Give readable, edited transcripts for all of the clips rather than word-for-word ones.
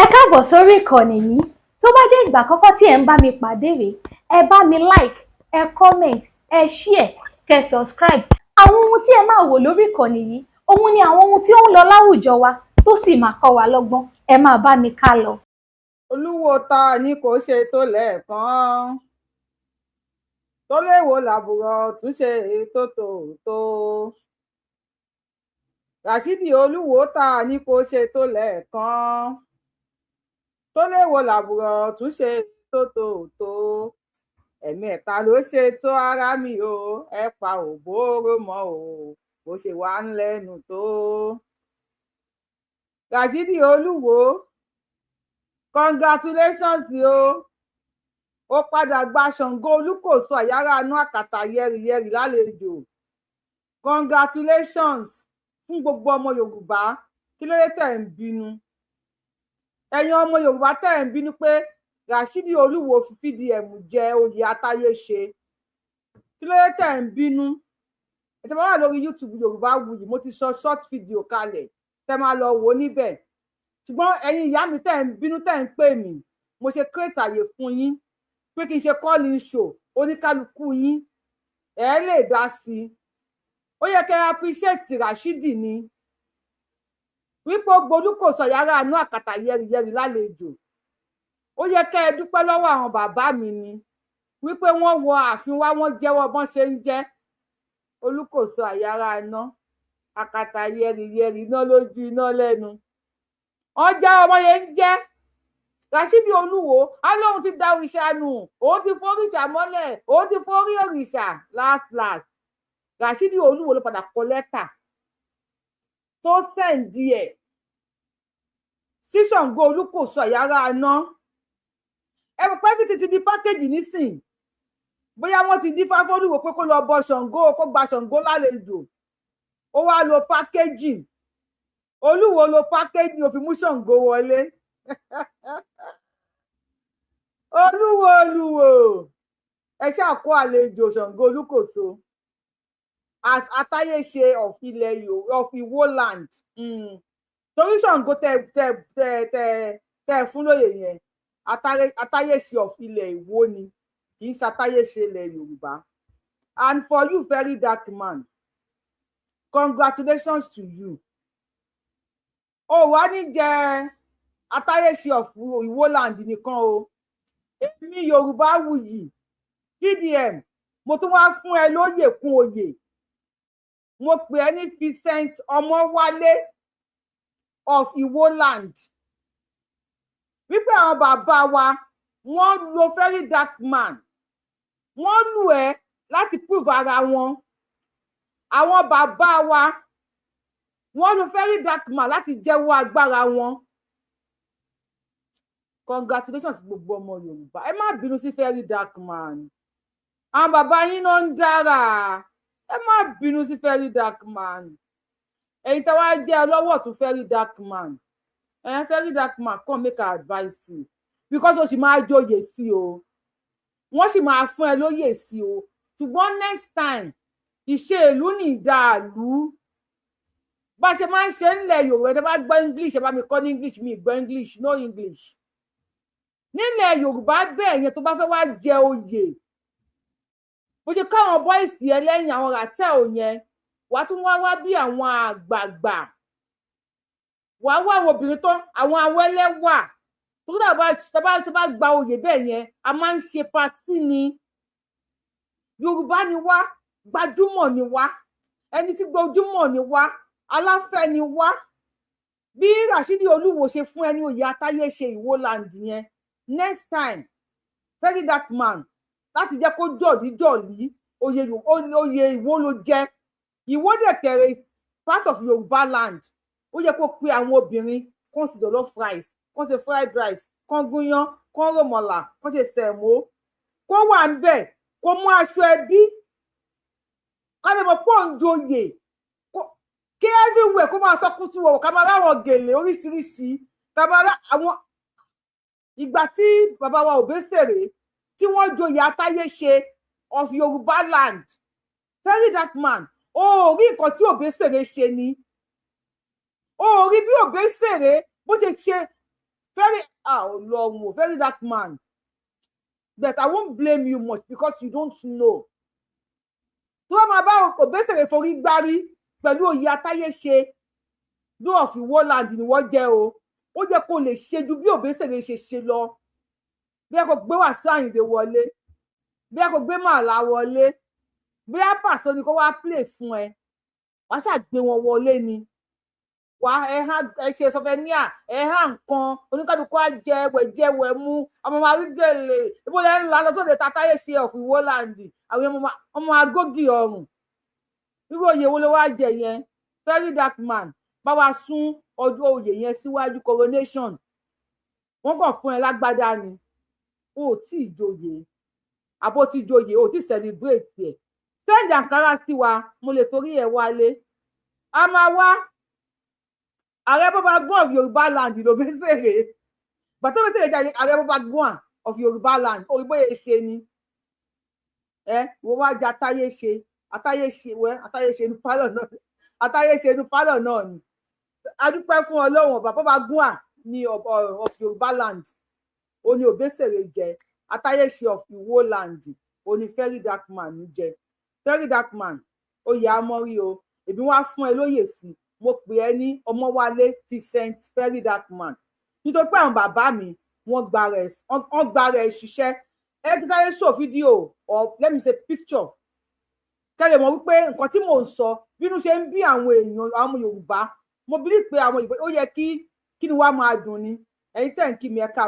Ẹ káàbọ̀ sórí ìkànnì yìí. Tó bá jẹ́ ìgbà àkọ́kọ́ tí ẹ̀ ń bá mi pàdé rèé, ẹ bá mi like, ẹ comment, ẹ share, kẹ́ subscribe. Àwọn ohun tí ẹ máa wò lórí ìkànnì yìí, ohun ni àwọn ohun tí ó ń lọ láwùjọ wa tó sì máa kọ́ wa lọ́gbọ́n. Ẹ máa bá mi ká lọ. Olúwo ta ni kò ṣe tó lẹ́ẹ̀kan, tó léwo làbùrọ̀ tún ṣe ètò tòótó. Ràṣídì Olúwo ta ni kò ṣe tó lẹ́ẹ̀kan, tó léwo làbùrọ̀ tún ṣe ètò tòótó. Ẹ̀mẹ́ta ló ṣe tó ara mi o, ẹ pa òbóró mọ́ o, bó ṣe wà ń lẹ́nu tó. Ràṣídì Olúwo, congratulations o, ó padà gba Ṣàngó Olúkòso àyàrá inú àkàtà yẹrìyẹrì lálejò. Congratulations fún gbogbo ọmọ Yorùbá. Kí ló dé tẹ̀ ń bínú? Ẹ̀yin ọmọ Yorùbá tẹ̀ ń bínú pé Ràṣídì Olúwo fi fídíò jẹ oyè Atáyéṣe. Kí ló dé tẹ̀ ń bínú? Ẹ tẹ́ bá wà lórí YouTube Yorùbáwùyí, mo ti sọ short video kalẹ̀, tẹ́ máa lọ wò níbẹ̀. Ṣùgbọ́n ẹ̀yin ìyá mi tẹ́ ń bínú, tẹ́ ń pè mí, mo ṣe create àyè fún yín pé kí n ṣe calling show oníkálukú yín, ẹ lè dá sí i. Ó yẹ kẹ́ appreciate Ràṣídì ni wípé ó gbólúkòsọ yàrá inú àkàtà yẹrìyẹrì lálejò. Ó yẹ kẹ́ ẹ dúpẹ́ lọ́wọ́ àwọn bàbá mi ni wípé wọ́n wọ ààfin wá, wọ́n jẹ́wọ́ bọ́n ṣe ń jẹ́ Olúkòso àyàrá iná àkàtà yẹrìyẹrì, iná lójú iná lẹ́nu. Wọ́n já ọmọ yẹn ń jẹ́ Ràṣídì Olúwo. Á lóun ti da òrìṣà nù, òun ti fóríṣà mọ́lẹ̀, òun ti fórí òrìṣà. Last Ràṣídì Olúwo ló padà kọ lẹ́tà tó sẹ́ǹdì ẹ̀ sí Ṣàngó Olúkòso àyàrá iná. Ẹ mọ̀ pé títí ti di pákéjì nísìn, bóyá wọ́n ti dífá fÓlúwo pé kó lọ bọ Ṣàngó, kó gba Ṣàngó lálejò. Ó wá lo pákéjì. Olúwo lo pákéjì, ó fi mú Ṣàngó wọlé. Olúwo ẹ ṣáà kó àlejò Ṣàngó Olúkòso as Atáyéṣe of ilẹ̀ Yorùbá, of Ìwó land. Torí Ṣàngó tẹ fún lóyè yẹn, Atáyéṣe of ilẹ̀ Ìwó ni, kì í ṣe Atáyéṣe ilẹ̀ Yorùbá. And for you, very dark man, congratulations to you. Ó wá ní jẹ Atáyéṣe of Ìwó land nìkan o. Èmi Yorùbáwùyí TDM, mo tún wá fún ẹ lóyè kún oyè. Mo pè ẹ́ ní Vincent Ọmọwálé of Ìwó land. Wípé àwọn bàbá wa wọ́n lo very dark man, wọ́n lù ẹ́ láti prove ara wọn. Àwọn bàbá wa wọ́n lo very dark man láti jẹ́wọ́ agbára wọn. Congratulations gbogbo ọmọ Yorùbá. Ẹ má bínú sí very dark man. Àwọn bàbá yín náà ń dára. Ẹ má bínú sí very dark man. Ẹ̀yin tí wàá jẹ́ ọlọ́wọ́ tó very dark man. Very dark man come make our advice you, because ó sì máa jóyè sí o. Wọ́n sì máa fún ẹ lóyè sí o. Ṣùgbọ́n next time, ìṣe ìlú ní ìdàlú. Bá ṣe máa ń ṣe nílẹ̀ Yorùbá, ẹ bá gbọ́ English, ẹ bá mi kọ́ ní English, mi gbọ́ English, no English. Nílẹ̀ Yorùbá bẹ́ẹ̀ yẹn tó bá fẹ́ wá jẹ oyè, bó ṣe káwọn bọ́ìsì ẹ lẹ́yìn àwọn ràtẹ́ò yẹn, wàá tún wá bí àwọn àgbààgbà, wàá wá àwọn obìnrin tó, àwọn awẹ́lẹ́wà tó bá gba oyè bẹ́ẹ̀ yẹn, a máa ń ṣe patí ni. Yorùbá ni wá, gbajúmọ̀ ni wá, ẹni tí gbajúmọ̀ ni wá, aláfẹ́ ni wá. Bí Ràṣídì Olúwo ṣe fún ẹni oyè Atáyéṣe Ìwó land yẹn, next time very dark man, láti jẹ́ kó jọ̀lí oyè Ìwó ló jẹ́. Ìwó dẹ̀ kẹ̀rẹ̀ part of Yorùbá land. Ó yẹ kó pe àwọn obìnrin kó sì jollof rice, kó ṣe fried rice, kó gúnyán, kó rọ̀mọ̀là, kó ṣe sẹ̀mó, kó wà ń bẹ̀, kó mú aṣọ ẹbí, ká lè mọ̀ pé òun joyè, kí everywhere kó máa sọ kútú wọ̀wọ̀, ká máa ráwọn gèlè oríṣiríṣi, ká máa rá àwọn. Ìgbà tí bàbá wa Òbésèré tí wọ́n joyè Atáyéṣe of Yorùbá land, very dark man, ó rí nǹkan tí Òbésèré ṣe ni. Ó rí bí Òbésèré bó ṣe very Ọlọ́run, very dark man, but I won't blame you much because you don't know. tó bá máa bá Òbésèré forí gbárí pẹ̀lú òye atáyé ṣe ló of Iwoland ni wọ́n jẹ́ o. Ó jẹ́ kó lè ṣe ju bí Òbésèré ṣe lọ. Bí ẹ kò gbé Wàsíù Àyìndé wọlé, bí ẹ kò gbé Màlá wọlé, bí ẹ Pàṣọ ni kó wá play fún ẹ, wàá ṣàgbé wọn wọlé ni. Wà ẹ ṣe sọfẹníà, ẹ hàn nǹkan, oníkálukú á jẹ wẹ̀jẹwẹ̀ mú, ọmọ máa rí gèlè, ibo lẹ́ ń lọ sóde tatáyé ṣe of Iwoland, àwọn ọmọ agógì ọrùn. Irú oyè wo ló wá jẹ yẹn? Very dark man. Bá wa sún ọjọ́ oyè yẹn síwájú coronation. Wọ́n kàn fún ẹ lágbádá ni. O ò tí ì joyè. Àbó ti joyè, o ò tí ì celebrate ẹ̀. Send àǹkárá sí wa, mo lè torí ẹ̀ wálé. A máa wá. Ààrẹ Bọ́ba Gún of Yorùbá land ló Òbésèré. Bàtà Òbésèré jẹ́ ààrẹ Bọ́ba Gún of Yorùbá land. Òyìnbó yẹn ṣe ni. Wọ́n wá jẹ atáyé ṣe. Atáyé ṣe inú pálọ̀ náà. Atáyé ṣe inú pálọ̀ náà ni. A dúpẹ́ fún Ọlọ́run ọba Bọ́ba Gún ní of Yorùbá land. Ó ní Òbésèré jẹ. Atáyé ṣe of Iwoland. Ó ní very dark man jẹ. Very dark man. Oyè amọ́rí o. Èmi wá fún ẹ lóyè sí. Mo pè ẹ́ ní Ọmọwálé Vincent very dark man. Nítorí pé àwọn bàbá mi wọ́n gba rẹ̀ ṣiṣẹ́. Ẹ ti sáré show fídíò or let me say picture. Kẹ́lẹ̀ mọ̀ wípé nǹkan tí mò ń sọ bínú ṣe ń bí àwọn èèyàn àwọn Yorùbá. Mo believe pé àwọn Yorùbá ó yẹ kí ni wá máa dùn ni. Ẹ̀yin tẹ́ ń kí mi ẹ̀ka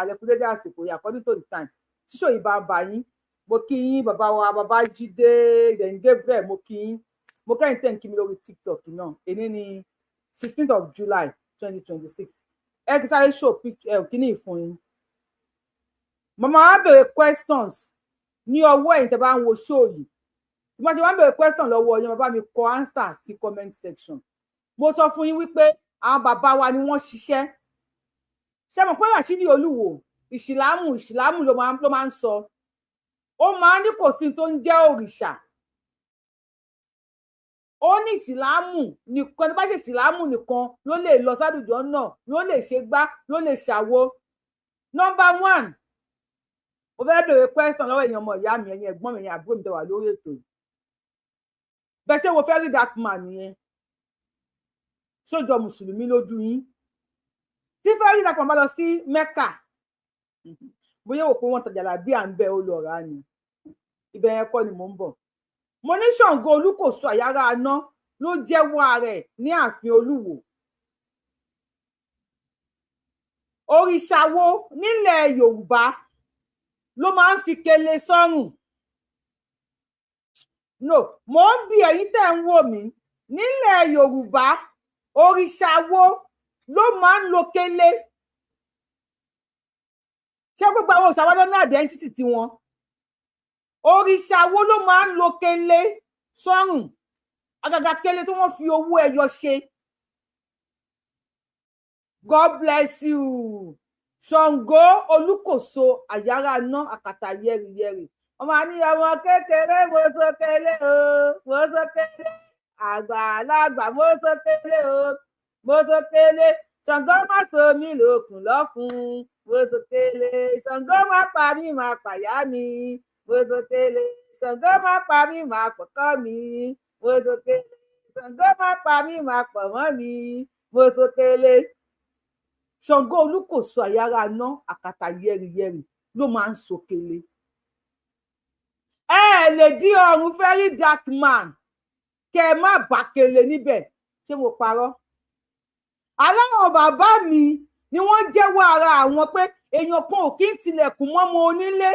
lẹ́kùn dédé àsìkò yìí according to the time. Tíṣò yìí bá bà yín. Mo kí yín bàbá wa bàbá Jídé Dẹ̀ǹgẹ́ bẹ́ẹ̀ mo kí yín. Mo kẹ́yìn tẹ́ ń kí mi lórí TikTok náà. Èní ni 16th of July 2026. Ẹ kí sáré show picture kíní ìfún yín. Màmá wa béèrè questions ní ọwọ́ ẹ̀yin tẹ́ bá ń wo show yìí. Tí wọ́n ti wá béèrè question lọ́wọ́ yín, bàbá mi kọ answer sí comment section. Mo sọ fún yín wípé àwọn bàbá wa ni wọ́n ṣiṣẹ́. Ṣé mo pé Ràṣídì Olúwo ìsìlámù ló máa ń sọ. Ó máa ń ní kò sí tó ń jẹ́ òrìṣà. Ó ní ìsìlámù nìkan, ní bá ṣe ìsìlámù nìkan ló lè lọ sádùjọ náà, ló lè ṣe gbá, ló lè ṣàwo. Number 1, mo fẹ́ béèrè question lọ́wọ́ èèyàn ọmọ ìyá mi, ẹ̀yin ẹ̀gbọ́n mi, ẹ̀yin àbúrò mi tẹ́ wà lórí ètò yìí. Bẹ́ẹ̀ ṣé wo very dark man nìyẹn? Ṣójọ mùsùlùmí lójú yín? Tí very dark man bá lọ sí Mẹ́kà, bóyá wò pé wọ́n tajà làbí à ń bẹ olùọ̀rá ni. Ibẹ̀ yẹn kọ́ ni mò ń bọ̀. Mo ní Ṣàngó Olúkòso Àyàrá Aná ló jẹ́wọ́ rẹ̀ ní ààfin Olúwo. Òrìṣà wo nílẹ̀ Yorùbá ló máa ń fi kele sọ́rùn? No, mò ń bi ẹ̀yin tẹ́ ń wò mí. Nílẹ̀ Yorùbá, òrìṣà wo ló máa ń lo kele? Ṣé gbogbo àwọn òrìṣà wa ló ní identity tiwọn? Òrìṣà wo ló máa ń lo kele sọ́rùn? Àgàgà kele tí wọ́n fi owó ẹyọ ṣe. God bless you. Ṣàngó Olúkòso Àyàrá Aná àkàtà yẹ́rìyẹ́rì. Ọmọ ní ọmọ kékeré mo sókèlè o, mo sókèlè. Àgbàlagbà mo sókèlè o, mo sókèlè. Ṣàngó má so mí lókun lọ́fun, mo sókèlè. Ṣàngó má pa mí, má pàyà mi. Mo sókèlè. Ṣàngó má pa mí, má pọ̀kọ́ mi. Mo sókèlè. Ṣàngó má pa mí, má pọ̀ mọ́ mi. Mo sókèlè. Ṣàngó Olúkòso Àyàrá Aná àkàtà yẹ́rìyẹ́rì ló máa ń sókèlè. Ẹ lè dí ọrùn very dark man kẹ má bá kele níbẹ̀. Ṣé mo parọ́? Aláwọn bàbá mi ni wọ́n jẹ́wọ́ ara àwọn pé èèyàn kan ò kí ń tilẹ̀kùn mọ́mọ onílé.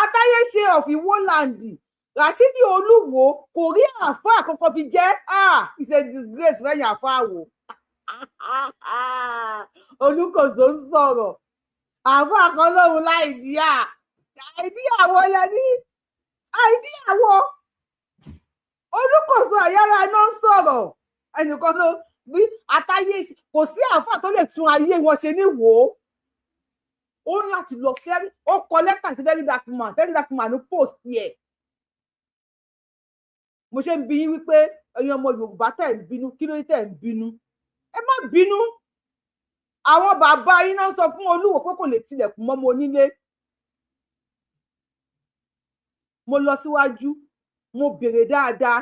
Atáyé ṣe of Iwoland, Ràṣídì Olúwo kò rí àáfàá àkọ́kọ́ fi jẹ́ it's a disgrace fẹ́yìn àáfàá wò. Olúkòso ń sọ̀rọ̀. Àáfàá kan lóhun láìdíà. Àìdíyàwó lẹ́ni. Àìdíyàwó. Olúkòso Àyàrá Aná ń sọ̀rọ̀. Ẹnìkan ló bí Atáyé kò sí àáfàá tó lè tún ayé wọn ṣe ní wò ó. Ó ní láti lọ fẹ́rí. Ó kọ lẹ́tà sí very dark man ní post yẹ. Mo ṣe ń bi yín wípé ẹ̀yin ọmọ Yorùbá tẹ̀ ń bínú, kí ló dé tẹ̀ ń bínú? Ẹ má bínú. àwọn bàbá yín náà sọ fún Olúwo pé kò lè tilẹ̀kùn mọ́ ọmọ onílé. Mo lọ síwájú, mo béèrè dáadáa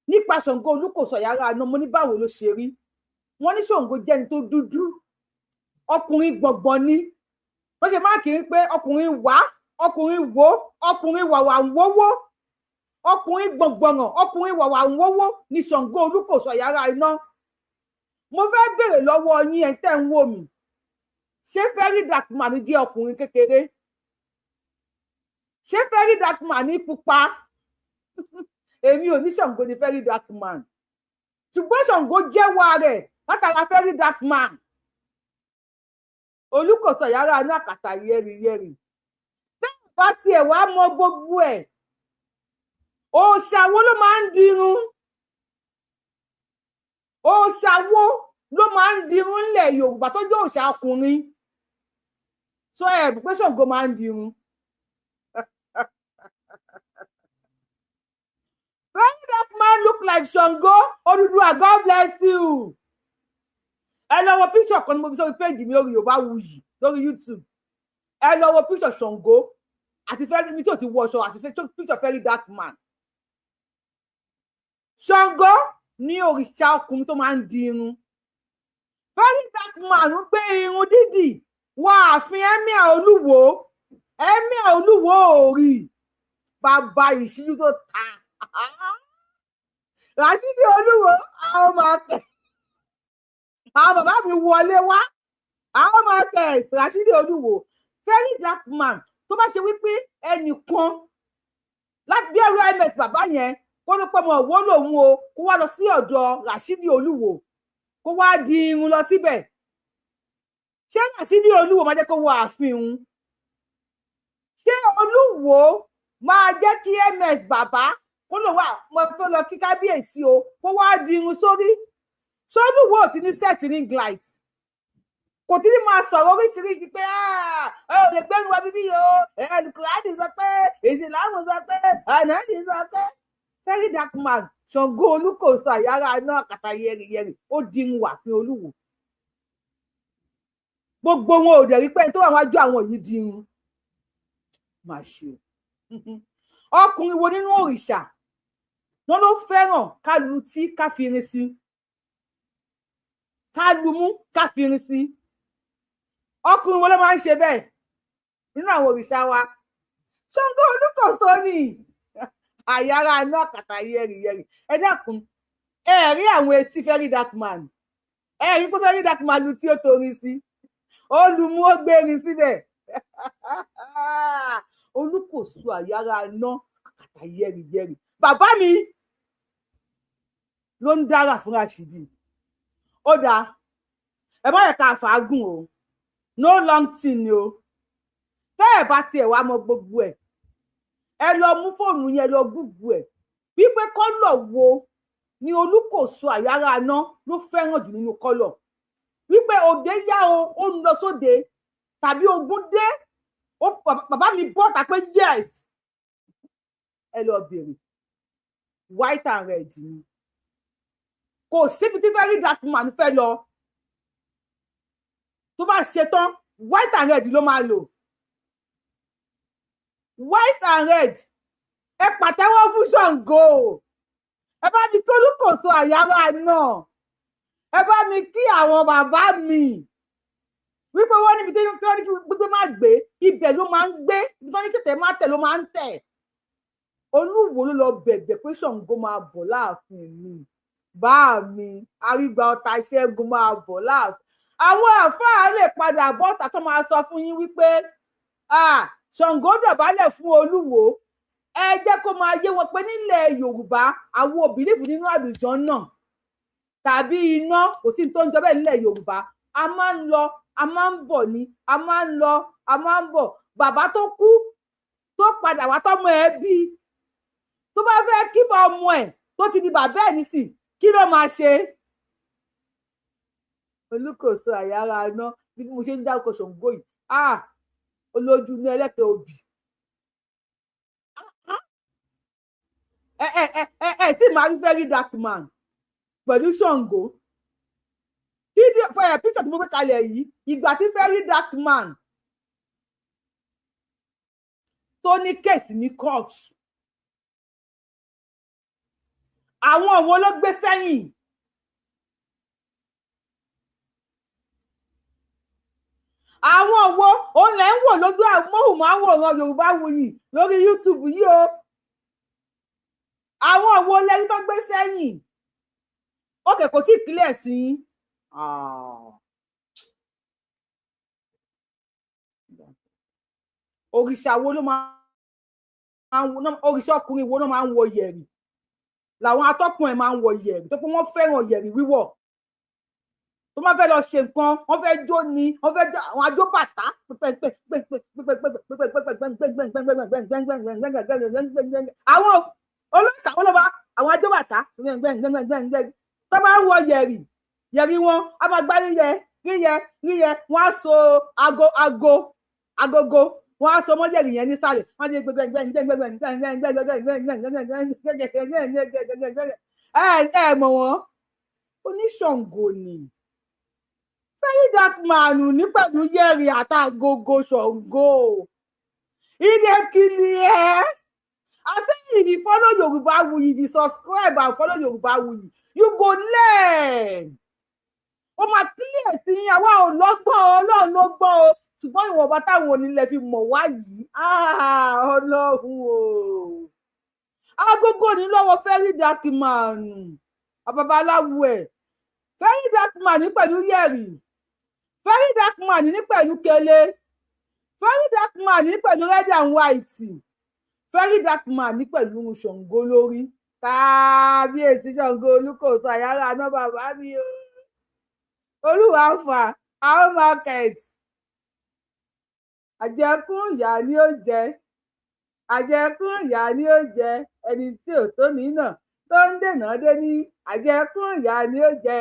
nípa Ṣàngó Olúkòso Àyàrá àná. Mo ní báwo ló ṣe rí? Wọ́n ní Ṣàngó jẹ́ ẹni tó dúdú, ọkùnrin gbọ̀ngbọ̀n ni. Wọ́n ṣe máa kì í pé ọkùnrin wá, ọkùnrin wo, ọkùnrin wàwà ń wówó, ọkùnrin gbọ̀ngbọ̀nràn, ọkùnrin wàwà ń wówó ní Ṣàngó Olúkòso Àyàrá iná. Mo fẹ́ béèrè lọ́wọ́ yín ẹ̀ tẹ́ ń wò mí, ṣé Very Dark Man jẹ́ ọkùnrin kékeré? Ṣé Very Dark Man ní pupa? Èmi ò ní Ṣàngó ní Very Dark Man, ṣùgbọ́n Ṣàngó jẹ́wọ́ rẹ̀ látara Very Dark Man. Olúkòso Àyàrá iná àkàtà yẹ́rìyẹ́rì. Bẹ́ẹ̀ bá tiẹ̀ wá mọ gbogbo ẹ̀, òòṣà wo ló máa ń dirun? Òòṣà wo ló máa ń dirun ńlẹ̀ Yorùbá tó jẹ́ òòṣà ọkùnrin? Sọ ẹ̀ pé Ṣàngó máa ń dirun. Very Dark Man look like Ṣàngó. Odùduwà, God bless you. Ẹ lọ wo picture kan ní mo fi sórí péjì mi lórí Yorùbáwùyí lórí YouTube. Ẹ lọ wo picture Ṣàngó àti Very mi tí ò ti wọṣọ àti picture Very Dark Man. Ṣàngó ní òrìṣà ọkùnrin tó máa ń di irun. Very Dark Man gbé irun dídì wọ ààfin Emir Olúwo. Emir Olúwo ò rí bàbá ìṣíjú tó ta. Ràṣídì Olúwo àwọn máa tẹ̀. Àwọn bàbá mi wọlé wá, àwọn máa tẹ̀ Ràṣídì Olúwo. Very Dark Man tó bá ṣe wípé ẹnìkan láti bí ẹrú ms bàbá yẹn kó ní pé ọmọ òwò lòun o, kó wá lọ sí ọ̀dọ̀ Ràṣídì Olúwo, kó wá di irun lọ síbẹ̀. Ṣé Ràṣídì Olúwo máa jẹ́ kó wọ ààfin òun? Ṣé Olúwo máa jẹ́ kí ms bàbá kó lọ wá mo fẹ́ lọ kí kábíyèsí o, kó wá di irun sórí? Ṣé Olúwo ò ti ní set ring light? Kò tí ní máa sọ̀rọ̀ oríṣiríṣi pé ẹ ò lè gbẹ́rù wa bíbí o, Kùránì sọ pé, Ìsìlámù sọ pé, Ànábì sọ pé. Very Dark Man Ṣàngó Olúkòso Àyàrá iná àkàtà yẹrìyẹrì ó di irun wà fún Olúwo. Gbogbo wọn ò dẹ̀ rí pé tó wà wájú àwọn yìí di irun. Má ṣe ọkùnrin wo nínú òrìṣà wọn ló fẹ́ràn ká lu tí ká fi irin sí, ká lu mú ká fi irin sí? Ọkùnrin wo ló máa ń ṣe bẹ́ẹ̀ nínú àwọn òrìṣà wa? Ṣàngó Olúkòso ni Àyàrá iná àkàtà yẹrìyẹrì. Ẹ dákun, ẹ rí àwọn etí Very Dark Man, ẹ rí pé Very Dark Man lu tí ó torí sí, ó lu mú ó gbérin síbẹ̀. Olúkòso Àyàrá iná àkàtà yẹrìyẹrì. Bàbá mi ló ń dára fún Ràṣídì. Ó dáa, ẹ má yẹ ká fàágùn o, no long thing ni o. Tẹ́ ẹ bá tiẹ̀ wá mọ gbogbo ẹ̀, ẹ lọ mú fóònù yẹn lọ gúgù ẹ̀ wípé kọ́lọ̀ wo ni Olúkòso Àyàrá iná ló fẹ́ràn jù nínú kọ́lọ̀. Wípé òde yá o, ó ń lọ sóde, tàbí ogun dé, bàbá mi bọ́ta pé yes. Ẹ lọ bèrè, white and red ni. Kò síbi tí Very Dark Man fẹ́ lọ, tó bá ṣe tán white and red ló máa lò. White and red. Ẹ pàtẹ́wọ́ fún Ṣàngó. Ẹ bá mi kí Olúkòso Àyàrá iná. Ẹ bá mi kí àwọn bàbá mi. Wípé wọ́n níbi tí wọ́n ní kí gbígbé má gbé, ibẹ̀ ló máa ń gbé, ibi tí wọ́n ní kí tẹ̀ má tẹ̀ ló máa ń tẹ̀. Olúwo ló lọ bẹ̀bẹ̀ pé Ṣàngó máa bọ̀ láàfin mi. Bá mi Arígbà Ọ̀tà Ṣẹ́gun máa bọ̀ láàfin. Àwọn àfáà lè padà bọ́ta tó máa sọ fún yín wípé Ṣàngó dọ̀bálẹ̀ fún Olúwo. Ẹ jẹ́ kó máa yé wọn pé nílẹ̀ Yorùbá àwọn ò bìlífù nínú àlùjànnà tàbí iná, kò sí tó ń jọ bẹ́ẹ̀ nílẹ̀ Yorùbá. A máa ń lọ, a máa ń bọ̀ ni, a máa ń lọ, a máa ń bọ̀. Bàbá tó kú tó padà wá tọ́mọ ẹ̀ bí, tó bá fẹ́ kíbọ̀ ọmọ ẹ̀ tó ti di bàbá ẹ̀ nísìn, kí ló máa ṣe? Olúkòso Àyàrá iná bí mo ṣe ń dárúkọ Ṣàngó yìí, olójú ní ẹlẹ́kẹ̀ òbí. Tí màá rí Very Dark Man pẹ̀lú Ṣàngó, tí fídíò fún picture tí mo gbé kalẹ̀ yìí ìgbà tí very dark man tó ní case ní court àwọn wo ló gbé sẹ́yìn àwọn wo òun lẹ ń wò lójú amóhùnmáwòrán Yorùbáwùyí lórí YouTube yìí o àwọn wo lẹ́yìn tó gbé sẹ́yìn ókè kò tí ì clear sí òrìṣà wo ló máa ń òrìṣà ọkùnrin wo ló máa ń wọ yẹ̀rì làwọn atọ́kùn ẹ̀ máa ń wọ yẹ̀rì tó pé wọ́n fẹ́ràn yẹ̀rì wíwọ̀ tó máa fẹ́ lọ ṣe nǹkan wọ́n fẹ́ jó ni wọ́n fẹ́ jó àwọn ajó bàtà àwọn olóòṣà wọn ló bá àwọn ajó bàtà tó máa ń wọ yẹ̀rì yẹ̀rì wọn a máa gbá ríyẹ wọn á so agogo wọn á so mọ́ yẹ̀rì yẹn nísàlẹ̀ wọn á di ẹ mọ̀ wọ́n oníṣàngó ni very dark man ní pẹ̀lú yẹ̀rì àtàgógó Ṣàngó ìdè kìlì ẹ̀ àtẹ̀yìn if you follow Yorùbáwùyí if you subscribe and follow Yorùbáwùyí you go learn ó máa clear sí àwa ò lọ́gbọ́n Ọlọ́run ló gbọ́n o ṣùgbọ́n ìwọ̀nba táwọn onílẹ̀ fi mọ̀ wá yìí Ọlọ́run o agogo ní lọ́wọ́ very dark man babaláwo ẹ̀ very dark man ní pẹ̀lú yẹ̀rì very dark man ní pẹ̀lú kele very dark man ní pẹ̀lú red and white very dark man ní pẹ̀lú Ṣàngó lórí kábíyèsí Ṣàngó olúkòso àyàrá náà bàbá mi o olúwa fà our market àjẹkùn ìyá ni ó jẹ àjẹkùn ìyá ni ó jẹ ẹni tí ò tó nínà tó ń dènà dé ní àjẹkùn ìyá ni ó jẹ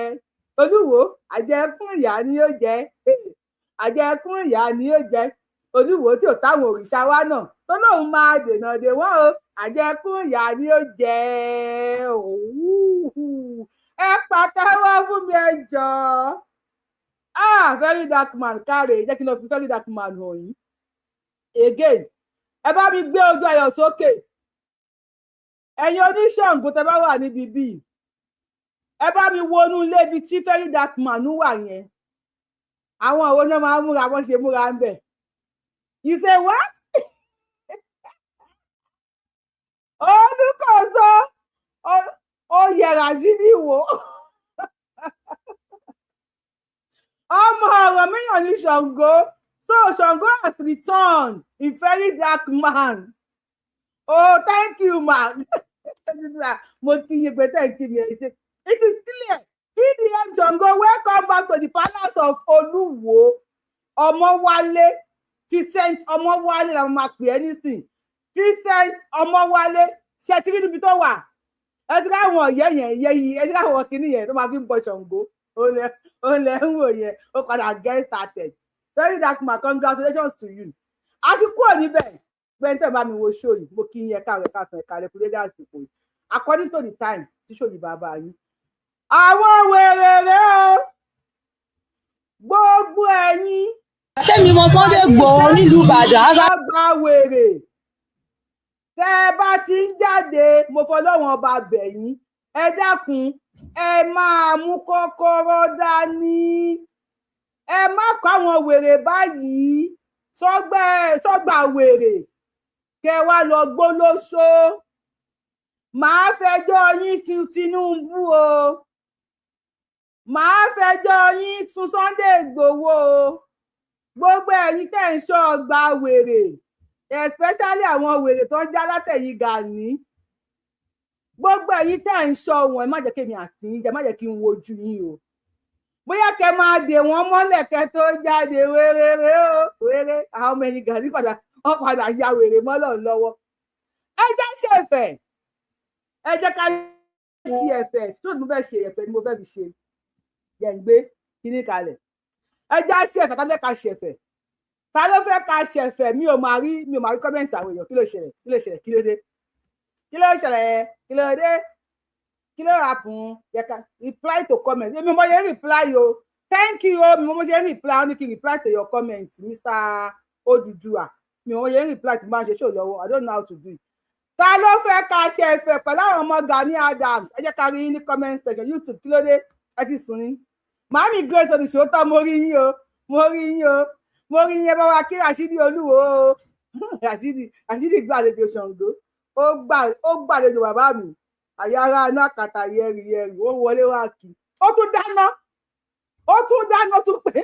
olúwo àjẹkùn ìyá ni ó jẹ àjẹkùn ìyá ni ó jẹ olúwo tí ò táwọn òrìṣà wa náà tó lóun máa dènà dé wọn o àjẹkùn ìyá ni ó jẹ ẹ pàtẹ́wọ́ fún mi ẹ jọ̀ọ́ very dark man káre jẹ́ kí n lọ fi very dark man hàn yín again ẹ bá mi gbé ojú ayọ̀ sókè ẹ̀yin oníṣàngó tẹ́ bá wà níbi bíi ẹ bá mi wọnú ilé ibi tí very dark man wà yẹn àwọn òun náà máa ń múra wọn ṣe múra ń bẹ you say what olùkọ́sọ ó yẹra sí ní ìwò ọmọ ọ̀rọ̀ míyàn ní Ṣàngó so Ṣàngó has returned in very dark man oh thank you ma mo kí yín pé thank you mi ẹ ṣe it is clear pdm Ṣàngó welcome back to the palace of Olúwo Ọmọwálé Vincent Ọmọwálé la máa pè é nísìn Vincent Ọmọwálé ṣe ti rí níbi tó wà ẹ ti káwọn ọ̀yẹ́ yẹn yẹ ẹ ti káwọn kìíní yẹn tó máa fi ń bọ Ṣàngó ó lẹ ń wò yẹn ó padà get started very dark man congratulations to you a ti kúrò níbẹ̀ gbẹ́ntẹ́ bá mi wo show yìí mo kí yín ẹ̀ka rẹ̀ káfẹ́ ẹ̀ka rẹ̀ kúrẹ́dẹ́ àsìkò yìí according to the time tí show yìí bàbá yín àwọn wèrè rẹ o gbogbo ẹ̀yin tẹ́mi mọ Sunday Igboho nílùú Ìbàdàn àgbà wèrè tẹ́ ẹ bá ti ń jáde mo fọlọ́wọ́n ọba bẹ̀ yín ẹ dákun ẹ máa mú kọ́kọ́rọ́ dání ẹ má kó àwọn wèrè báyìí sọ́gbà wèrè kẹ wá lọ gbólóṣó màá fẹjọ́ yín sun Tinubu o màá fẹjọ́ yín sun Sunday Igboho o gbogbo ẹ̀yin tẹ́ ń ṣọ́ ọgbà wèrè especially àwọn wèrè tó ń já látẹ̀yìn Gani gbogbo ẹ̀yin tẹ́ ń ṣọ́ wọn ẹ má jẹ́ kí èmi àti yín jẹ má jẹ́ kí n wojú yín o bóyá kẹ máa dè wọ́n mọ́lẹ̀ kẹ tó jáde wéré àwọn ọmọ ẹ̀yìn Gani wọ́n padà ya wèrè mọ́lọ̀ lọ́wọ́ ẹ jẹ́ ṣe ẹ̀fẹ̀ ẹ jẹ́ ká ṣe ẹ̀fẹ̀ tó ní mo fẹ́ ṣe ẹ̀fẹ̀ ni mo fẹ́ fi ṣe yẹn ń gbé kíní kalẹ̀ ẹ jẹ́ ṣe ẹ̀fẹ̀ tá ló fẹ́ ká ṣe ẹ̀fẹ̀ ta ló fẹ́ ká ṣe ẹ̀fẹ̀ mi ò máa rí kọ́mẹ́ǹtì àwọn èèyàn kí ló ṣẹlẹ̀ kí ló dé kí ló ṣẹlẹ̀ kí ló dé kí ló happen yẹ ká reply to comment èmi mo yẹ reply o thank you mo ṣe reply ó ní kí reply to your comment Mr. Odùduwà mi ò ṣe reply tí máa ń ṣe show lọ́wọ́ I don't know how to do it. Ta ló fẹ́ ká ṣe ẹ̀fẹ̀ pẹ̀lú àwọn ọmọ Gani Adams ẹ jẹ́ ká rí ní comment section YouTube kí ló dé ẹ ti sùn ní. Màámi Grace Olùṣòótọ́ mo rí yín o mo rí yín o mo rí yín ẹ bá wa kí Rashidi Olúwo o Rashidi gbàlejò Ṣàngó ó gbàlejò bàbá mi àyàrá náà kàtà yẹrìyẹrì ó wọlé wá kí ó tún dáná tún pé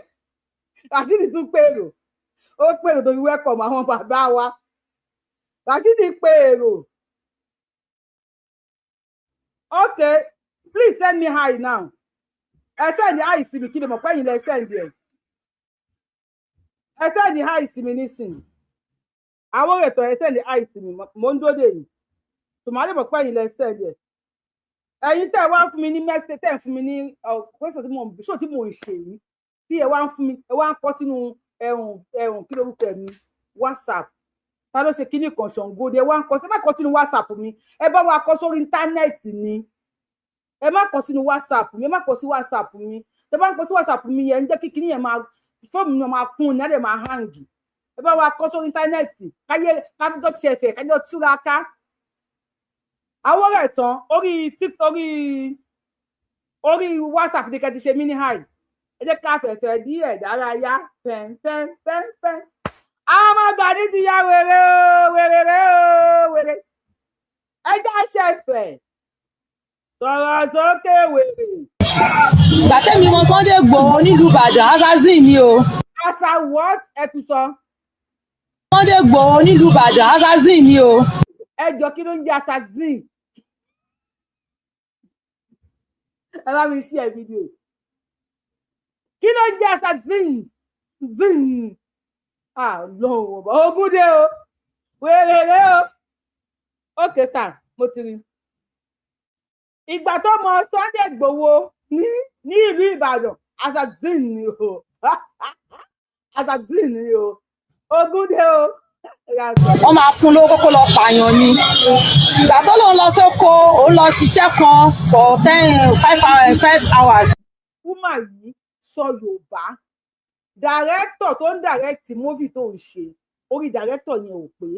Rashidi tún pèrò ó pèrò tó fi wẹ́kọ̀mù àwọn bàbá wa Rashidi pèrò. Okay, please send me hi now. Ẹ send hi sí mi kí ni mo pẹ́ yín lẹ send ẹ̀. Ẹ send hi sí mi nísìnyí. Àwọn ètò ẹ send hi sí mi mo ń dóde yìí. Tòmálì mo pẹ́ yín lẹ send ẹ̀. Ẹ̀yin tẹ́ wá fún mi ní message tẹ́ fún mi ní question tí mo ń ṣe yìí. Tí ẹ wá ń fún mi ẹ wá ń kọ sínú ẹ̀hún kí lórúkọ ẹ̀ mi WhatsApp. Ta ló ṣe kíní kan Ṣàngó ẹ wá ń kọ sí ẹ má kọ sínú WhatsApp mi ẹ bá wa kọ sórí íńtánẹ́ẹ̀tì ni ẹ má kọ sínú WhatsApp mi ẹ má kọ sí WhatsApp mi ẹ bá ń kọ sí WhatsApp mi yẹn ń jẹ́ kí kíní yẹn máa fóònù mi máa kún ní ẹ̀ máa hàngì ẹ bá wa kọ sórí íńtánẹ́ẹ̀tì káyé káfíńtọ́ ṣe ẹ̀fẹ̀ kájọ túraká àwọn rẹ̀ tán orí WhatsApp ní kẹ́ ti ṣe mini high ẹ jẹ́ ká fẹ̀fẹ̀ díẹ̀ dárayá pẹ́ńpẹ́ńpẹ́ńpẹ́. Ọmọ Gani ti ya wèrè ẹjá ṣẹ̀fẹ̀ sọ̀rọ̀ sókè wèrè. Gbàtẹ́mi mọ Sunday Igboho nílùú Ìbàdàn assassin ni o. Asa what ẹ tún sọ. Sunday Igboho nílùú Ìbàdàn assassin ni o. Ẹ jọ kí ló ń jẹ́ assassin. Ẹ bá mi share fídíò. Kí ló ń jẹ́ assassin? Zin. Lọ́wọ́ ọba ogúndé o wèrèrè o ókè sà mo ti rí ìgbà tó mọ Sunday Igboho ní ìlú Ìbàdàn assassin ni o assassin ni o ogúndé o. Wọ́n máa fún lówó kókó lọ pààyàn ni ìgbà tó lòun lọ sóko òun lọ ṣiṣẹ́ kan for 5 hours. Wúmà yìí sọ Yorùbá dàrẹ́tọ̀ tó ń dàrẹ́tì móvì tó ń ṣe orí dàrẹ́tọ̀ yẹn ò pé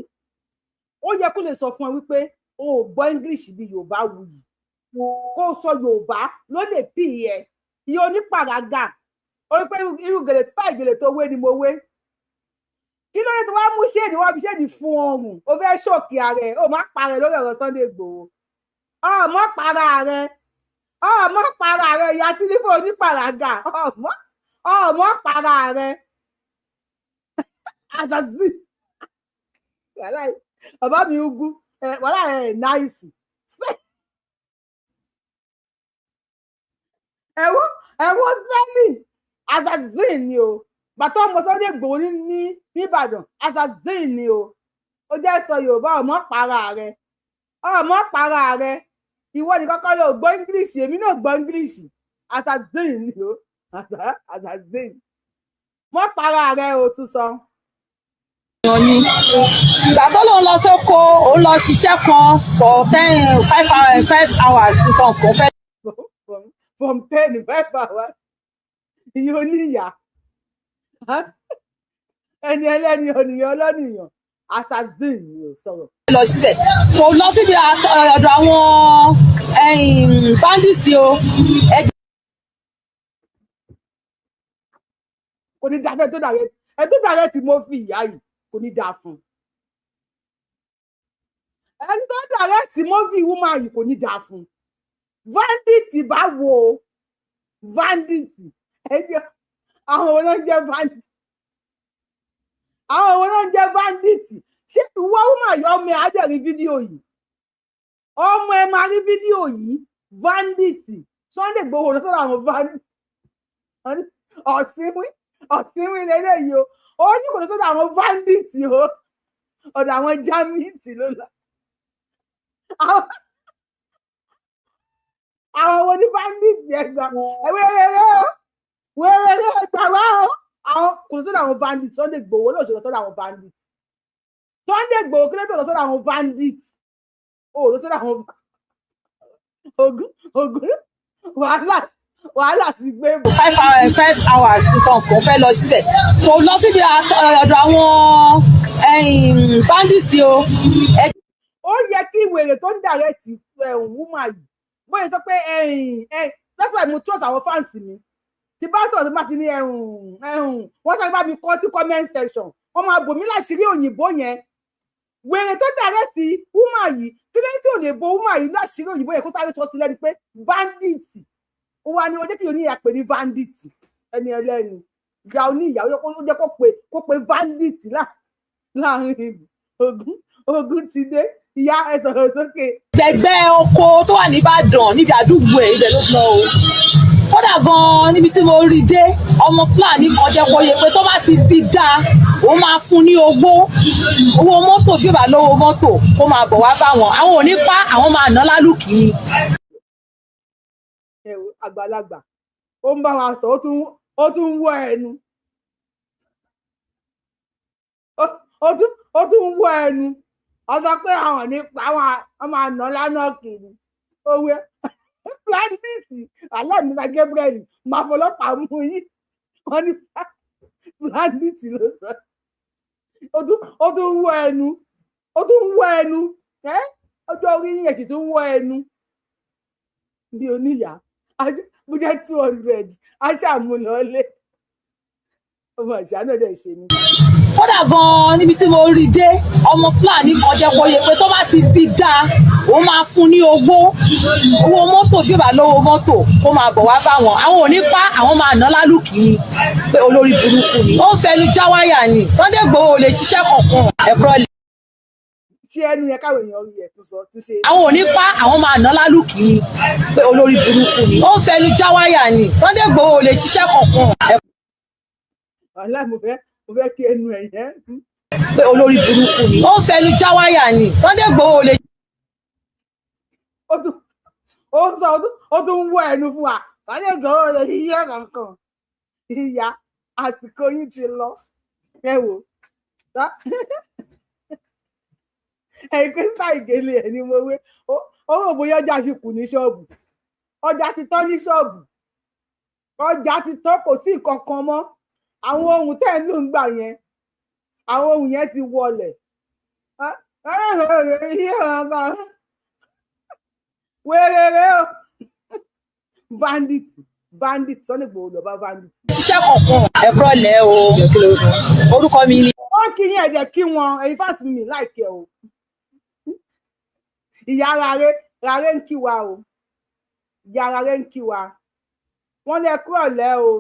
ó yẹ kó lè sọ fún ẹ wípé o ò gbọ́ English bí Yorùbá wuyì kó sọ Yorùbá ló lè pì ẹ iye onípàràgà ó rí pé irú gèlè tí táì gèlè tó wé ni mo wé kí ló dé tó wá mú ṣéèdì wá fi ṣéèdì fún ọrùn ó fẹ́ ṣòkè ààrẹ ó má parẹ́ lórí ọ̀rọ̀ Sunday Igboho ọmọ para ààrẹ ìyá sílífò onípàràgà ọmọ para rẹ àtàtì bàbá mi ugu wàhálà rẹ náìsì ẹwọ sẹlì àtàtì ni o bàtà ọmọ Sunday Igboho ní Ìbàdàn àtàtì ni o ó jẹ́ sọ Yorùbá ọmọ para rẹ ìwọ nìkan kọ́ ló gbọ́ English èmi náà gbọ́ English àtàtì ni o. Wọ́n para rẹ̀ o tún sọ. Ìgbà tó lòun lọ sóko òun lọ ṣiṣẹ́ kan for 5 hours nǹkan kò fẹ́. From 10 to 5 hours iye oníyà ẹni ẹlẹ́ni ọ̀nìyàn ọlọ́nìyàn assassin ni ò sọ̀rọ̀. Lọ síbẹ̀ kò lọ síbi ọ̀dọ̀ àwọn bandits o. Kò ní dáfẹ́ tó dàrẹ́ tí mo fi ìyá yìí kò ní dá fún ẹni tó dàrẹ́ tí mo fi ìwúmọ̀ yìí kò ní dá fún Bandit bá wo Bandit ẹgbẹ́ àwọn òun náà jẹ́ Bandit ṣé ìwọ ọmọ yìí ọmọ ẹ á dẹ̀ rí fídíò yìí ọmọ ẹ máa rí fídíò yìí Bandit Sunday Igboho lọ sọ́dọ̀ àwọn Bandit ọ̀sìnwín lélẹ́yìí o ó ní kò tó sọ́dọ̀ àwọn Bandit o ọ̀dọ̀ àwọn Jamit ló lọ àwọn wo ní Bandit ẹgbà wẹ́rẹ́rẹ́ ẹgbà wá o àwọn kò tó sọ́dọ̀ àwọn Bandit Sunday Igboho ló ṣe lọ sọ́dọ̀ àwọn Bandit Sunday Igboho kí ló tó lọ sọ́dọ̀ àwọn Bandit o lọ sọ́dọ̀ àwọn ogun wàhálà wàhálà ti gbé bò. 5 hours nǹkan kan fẹ́ lọ síbẹ̀ kò lọ síbi ọ̀dọ̀ àwọn bandits o. Ó yẹ kí wèrè tó ń direct woman yìí bóyá sọ pé that's why mo trust àwọn fans mi tí bá sọ̀rọ̀ tó bá ti ní wọ́n sáré bá mi kọ́ sí comment section wọ́n máa bò mí láṣìírí òyìnbó yẹn wèrè tó direct woman yìí kí ló tí ò lè bo woman yìí láṣìírí òyìnbó yẹn kó sáré sọ sí lẹ́nu pé bandit ó wá ní ọjọ́ kí oníyà pè ní bandit ẹni ẹlẹ́ni ìyá oníyà ó jẹ́ kó pe bandit láàrin ogun ti dé ìyá ẹ sọ̀rọ̀ sókè. gbẹgbẹ́ oko tó wà nìbàdàn níbi àdúgbò ẹ̀ ibẹ̀ ló lọ o kódà gan-an níbi tí mo rí dé ọmọ fúlàní kan jẹ́ kó yẹ pé tó bá ti bí dáa òun máa fún ní owó mọ́tò tí ó bá lówó mọ́tò kó máa bọ̀ wá bá wọn àwọn ò ní pa àwọn máa ná lálùkì ni. Àgbàlagbà ó ń bá wa sọ ó tún ń wọ ẹnu ó tún ń wọ ẹnu ọsọ pé àwọn nípa àwọn máa ná lánàá kiri owó Bandit aláàmísà Gabriel máa fọlọ́pàá mú yín wọn ní Bandit ló sọ ó tún ń wọ ẹnu ọjọ́ orí yín ẹ̀sìn tún ń wọ ẹnu ní oníyà bó jẹ́ 200 aṣàmúlọ́lé ọmọ ìṣàánú ẹ̀dẹ̀ ṣe mí. kódà gan-an níbi tí mo rí dé ọmọ fúlàní kan jẹ́ kó yẹ pé tó bá ti bí dáa òun máa fún ní owó mọ́tò tí ó bá lówó mọ́tò kó máa bọ̀ wá bá wọn àwọn ò ní pa àwọn máa ná lálùkì ni pé olórí burúkú ni ó ń fẹnu já wáyà ni Sunday Igboho lè ṣiṣẹ́ kankan ẹ̀bùrọ̀ lè. ṣé ẹnu yẹn káwọn èèyàn rí ẹ tún sọ tún ṣe. àwọn ò ní pa àwọn máa ná lálùkì ni pé olórí burúkú ni ó ń fẹnu já wáyà ni Sunday Igboho lè ṣiṣẹ́ kankan. wàhálà mo fẹ́ kí ẹnu ẹ̀ yẹn. pé olórí burúkú ni ó ń fẹnu já wáyà ni Sunday Igboho lè. ó tún ń wọ ẹnu fún wa Sunday Igboho lè ṣiṣẹ́ kankan ìyá àsìkò yín ti lọ ẹ wò ẹ̀ẹ́dẹ́gbẹ́ sáìgélé ẹ̀ ni mo wé ó rò bóyá ọjà ṣì kù ní ṣọ́ọ̀bù ọjà ti tán ní ṣọ́ọ̀bù ọjà ti tán kò sí nǹkan kan mọ́ àwọn ohun tẹ́ ń lò ń gbà yẹn àwọn ohun yẹn ti wọlẹ̀ wéréré o bandit Sunday Igboho lọ bá bandit. ṣiṣẹ́ kankan ẹ̀bùrọ̀ lẹ̀ o orúkọ mi ni. wọ́n kí yín ẹ̀dẹ̀ kí wọn ẹ̀yin fásitì mi láìkẹ́ o ìyá rárẹ ń kí wa o ìyá rárẹ ń kí wa wọ́n lè kúrò lẹ́ o.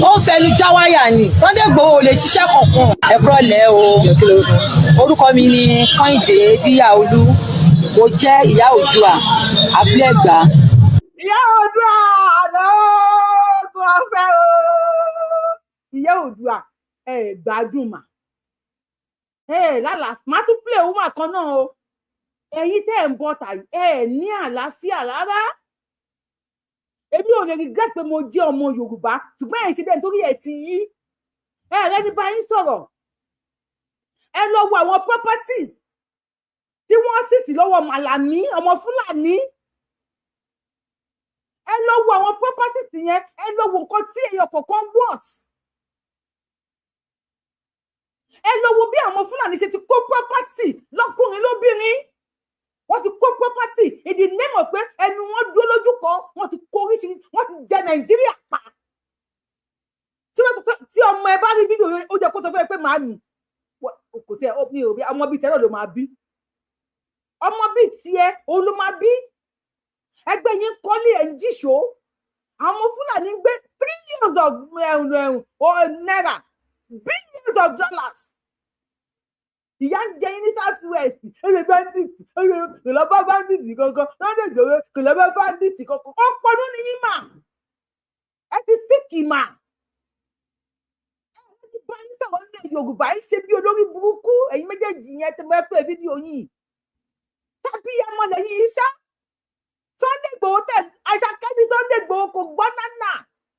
ó ń fẹnu já wáyà ni Sunday Igboho lè ṣiṣẹ́ kankan ẹ̀bùrọ̀ lẹ̀ o orúkọ mi ni Kẹ́hìndé Díyàolú mo jẹ́ ìyá Oòduà abúlé Ẹ̀gbá. ìyá Oòduà àná tó a fẹ́ o ìyá Oòduà gbádùn mà lálà má tún play woman kan náà o ẹ̀yin tẹ́ ẹ̀ ń bọ̀ tà ní àlàáfíà rárá èmi ò lè regret pé mo jẹ́ ọmọ Yorùbá ṣùgbọ́n ẹ̀ ń ṣe bẹ́ẹ̀ nítorí ẹ̀ ti yí rẹ ní bá yín sọ̀rọ̀ ẹ lọ wo àwọn properties tí wọ́n sì sí lọ́wọ́ Màlàmí ọmọ Fúlàní ẹ lọ wo àwọn properties yẹn ẹ lọ wo nǹkan tí èèyàn kọ̀ọ̀kan worth ẹ lọ wo bí àwọn Fúlàní ṣe ti kó property lọ́kùnrin lóbìnrin wọ́n ti kó property in the name of pé ẹnu wọn dúró lójú kan wọ́n ti kó oríṣiríṣi wọ́n ti jẹ Nàìjíríà pa tí ọmọ ẹ bá rí fídíò ó jẹ kó tó fẹ́ pé màá nì kò tẹ mi ò bí ọmọ bíi tẹ́lẹ̀ ló máa bí ọmọ bíi tiẹ̀ òun ló máa bí ẹgbẹ́ yín kọ́lé ẹ̀ ń jíṣó àwọn Fúlàní ń gbé trillions of naira billions of dollars ìyá ń jẹ yín ní South West bandit kò lọ bá bandit kankan Sunday Igboho kò lọ bá bandit kankan ó pọnú ní yín mà ẹ ti síkì mà ẹ ti bá yín sọ̀rọ̀ nílẹ̀ Yorùbá yín ṣe bí olórí burúkú ẹ̀yin méjèèjì yẹn ti mọ ẹ pé fídíò yìí tàbí ọmọlẹ̀ yìí ṣá Sunday Igboho tẹ àṣàkẹ́ ní Sunday Igboho kò gbọ́ nánà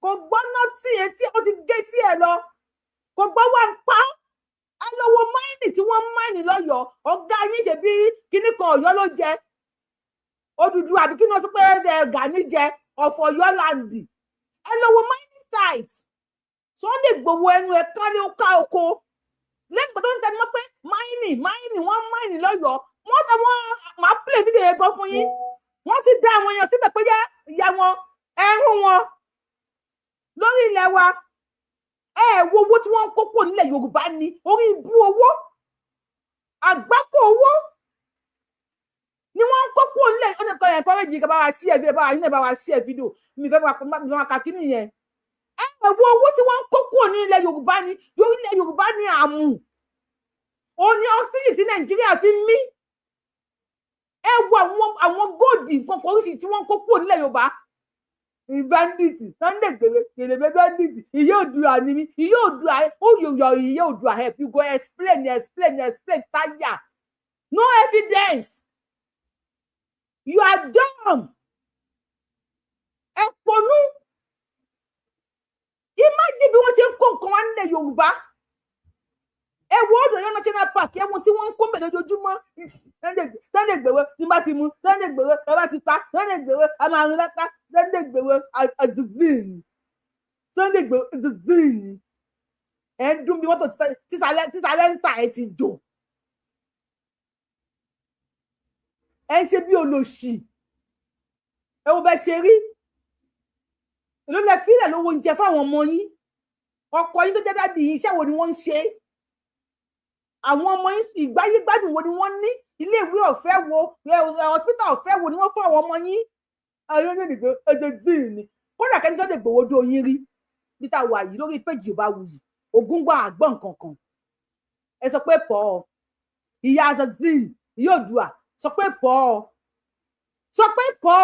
kò gbọ́ nọ́ọ̀tì yẹn tí ó ti gé tí ẹ lọ kò gbọ́ wà ń pa á lọ́wọ́ máìnì tí wọ́n máìnì lọ́yọ̀ọ́ ọ̀gá yín ṣe bí kinní kan Ọ̀yọ́ ló jẹ Odùduwà àbí kí ni wọ́n sọ pé Gani jẹ of Ọ̀yọ́ land. Ẹ lọ wo mining site. Sunday Igboho ẹnu ẹ̀ kárí ó ká oko. Lẹ́gbẹ̀ẹ́ tó ń tẹnu mọ́ pé mining wọ́n mining lọ́yọ̀ọ́. Wọ́n tẹ wọ́n máa play video yẹn gan fún yín. Wọ́n ti dá àwọn èèyàn síbẹ̀ pé ìyá wọn ẹrún wọn lórí ilẹ̀ wa. Ẹ wo owó tí wọ́n ń kókó nílẹ̀ Yorùbá ni orí ibú owó àgbákò owó ni wọ́n ń kókó nílẹ̀. Ó ní kọ́ yẹn kọ́rẹ́jì kí bá wa sí ẹ̀ bá wa yín bá wa sí ẹ̀ fídíò mi fẹ́ máa ka kíní yẹn. Ẹ wo owó tí wọ́n ń kókó ní ilẹ̀ Yorùbá ni ilẹ̀ Yorùbá ni àmù ó ní ọ́sílì tí Nàìjíríà fi mí. Ẹ wo àwọn góòdì nǹkan kan oríṣi tí wọ́n ń kókó nílẹ̀ Yorùbá. Bandit Sunday gbèrè kèlèbé Bandit ìyá Oòduà ni mí ìyá Oòduà ó yòyò ìyá Oòduà help you go explain tire no evidence you are dumb ẹ ponú. Imagine bí wọ́n ṣe ń kó nǹkan wá nílẹ̀ Yorùbá. Ẹ wo ọ̀dọ̀ Ọ̀yọ́ national park ẹ wo tí wọ́n ń kó mẹ́lẹ̀ lójoojúmọ́. Sunday Igboho tí bá ti mú Sunday Igboho ẹ bá ti pa Sunday Igboho a máa rún lápá Sunday Igboho azuzini Sunday Igboho azuzini ẹ ń dún bí mọ́tò tísàlẹ̀ ń tà ẹ ti jò. Ẹ ń ṣe bí olòṣì ẹ wo bẹ ṣe rí èló lẹ fílẹ̀ lówó oúnjẹ fáwọn ọmọ yín ọkọ yín tó jẹ́ dádì yín iṣẹ́ wo ni wọ́n ń ṣe àwọn ọmọ yín ìgbáyé gbádùn wo ni wọ́n ní ilé ìwé ọ̀fẹ́ wo hospital ọ̀fẹ́ wo ni wọ́n fún àwọn ọmọ yín. Ayé ní ìdìbò ẹjẹ dín ní kódà kẹ́ni Sunday Igboho dó yín rí bí tá a wà yìí lórí péjì ò bá wù yìí Ògúngbà àgbọ̀n kankan ẹ sọ pé pọ̀ ìyá azazin ìyá Oòduà sọ pé pọ̀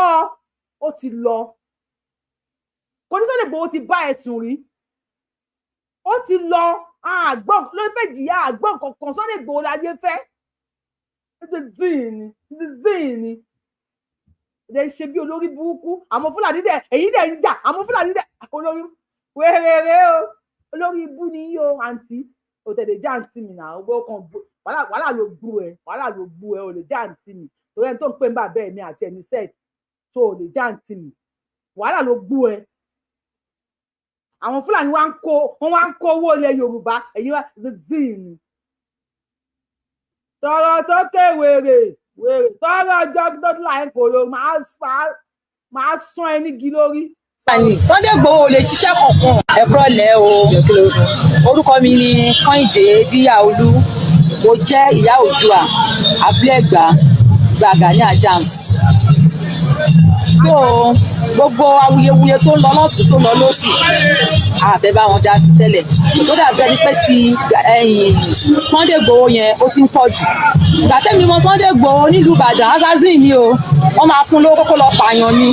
ó ti lọ kò ní Sunday Igboho ti bá ẹ̀sùn rí ó ti lọ àgbọ̀n lórí péjì ìyá àgbọ̀n kankan Sunday Igboho láyé fẹ́ zini ẹ ṣe bí olórí burúkú àwọn Fúlàní dẹ èyí dẹ ń jà àwọn Fúlàní dẹ olórí wéré o olórí ibú ni yín o àǹtí òtẹ̀lẹ̀ já àǹtí mi náà owó kan wàhálà ló gbú ẹ ò lè já àǹtí mi torí ẹni tó ń pè ń bà bẹ́ẹ̀ mi àti ẹni sẹ́ẹ̀tì tó ò lè já àǹtí mi wàhálà ló gbú ẹ. Àwọn Fúlàní wá ń kó owó ilẹ̀ Yorùbá ẹ̀yin wá zini sọ̀rọ̀ sókè wèrè sọ̀rọ̀ ọjọ́ tó láì kò ló máa sán ẹ nígi lórí. Sunday Igboho lè ṣiṣẹ́ kankan ẹ̀kọ́ lẹ̀ o orúkọ mi ni Kẹ́hìndé Díyàolú mo jẹ́ ìyá Oòduà Abúlé-Ẹ̀gbá Gani Adams. So gbogbo awuyewuye tó ń lọ lọ́tún tó ń lọ lósì àfẹ́ bá wọn dá sí tẹ́lẹ̀ tó dàbí ẹni pé ti Sunday Igboho yẹn ó ti ń pọ̀ jù. Ìgbà tẹ́mi mọ Sunday Igboho nílùú Ìbàdàn assassin ni o wọ́n máa fún lówó kókó lọ pààyàn ni.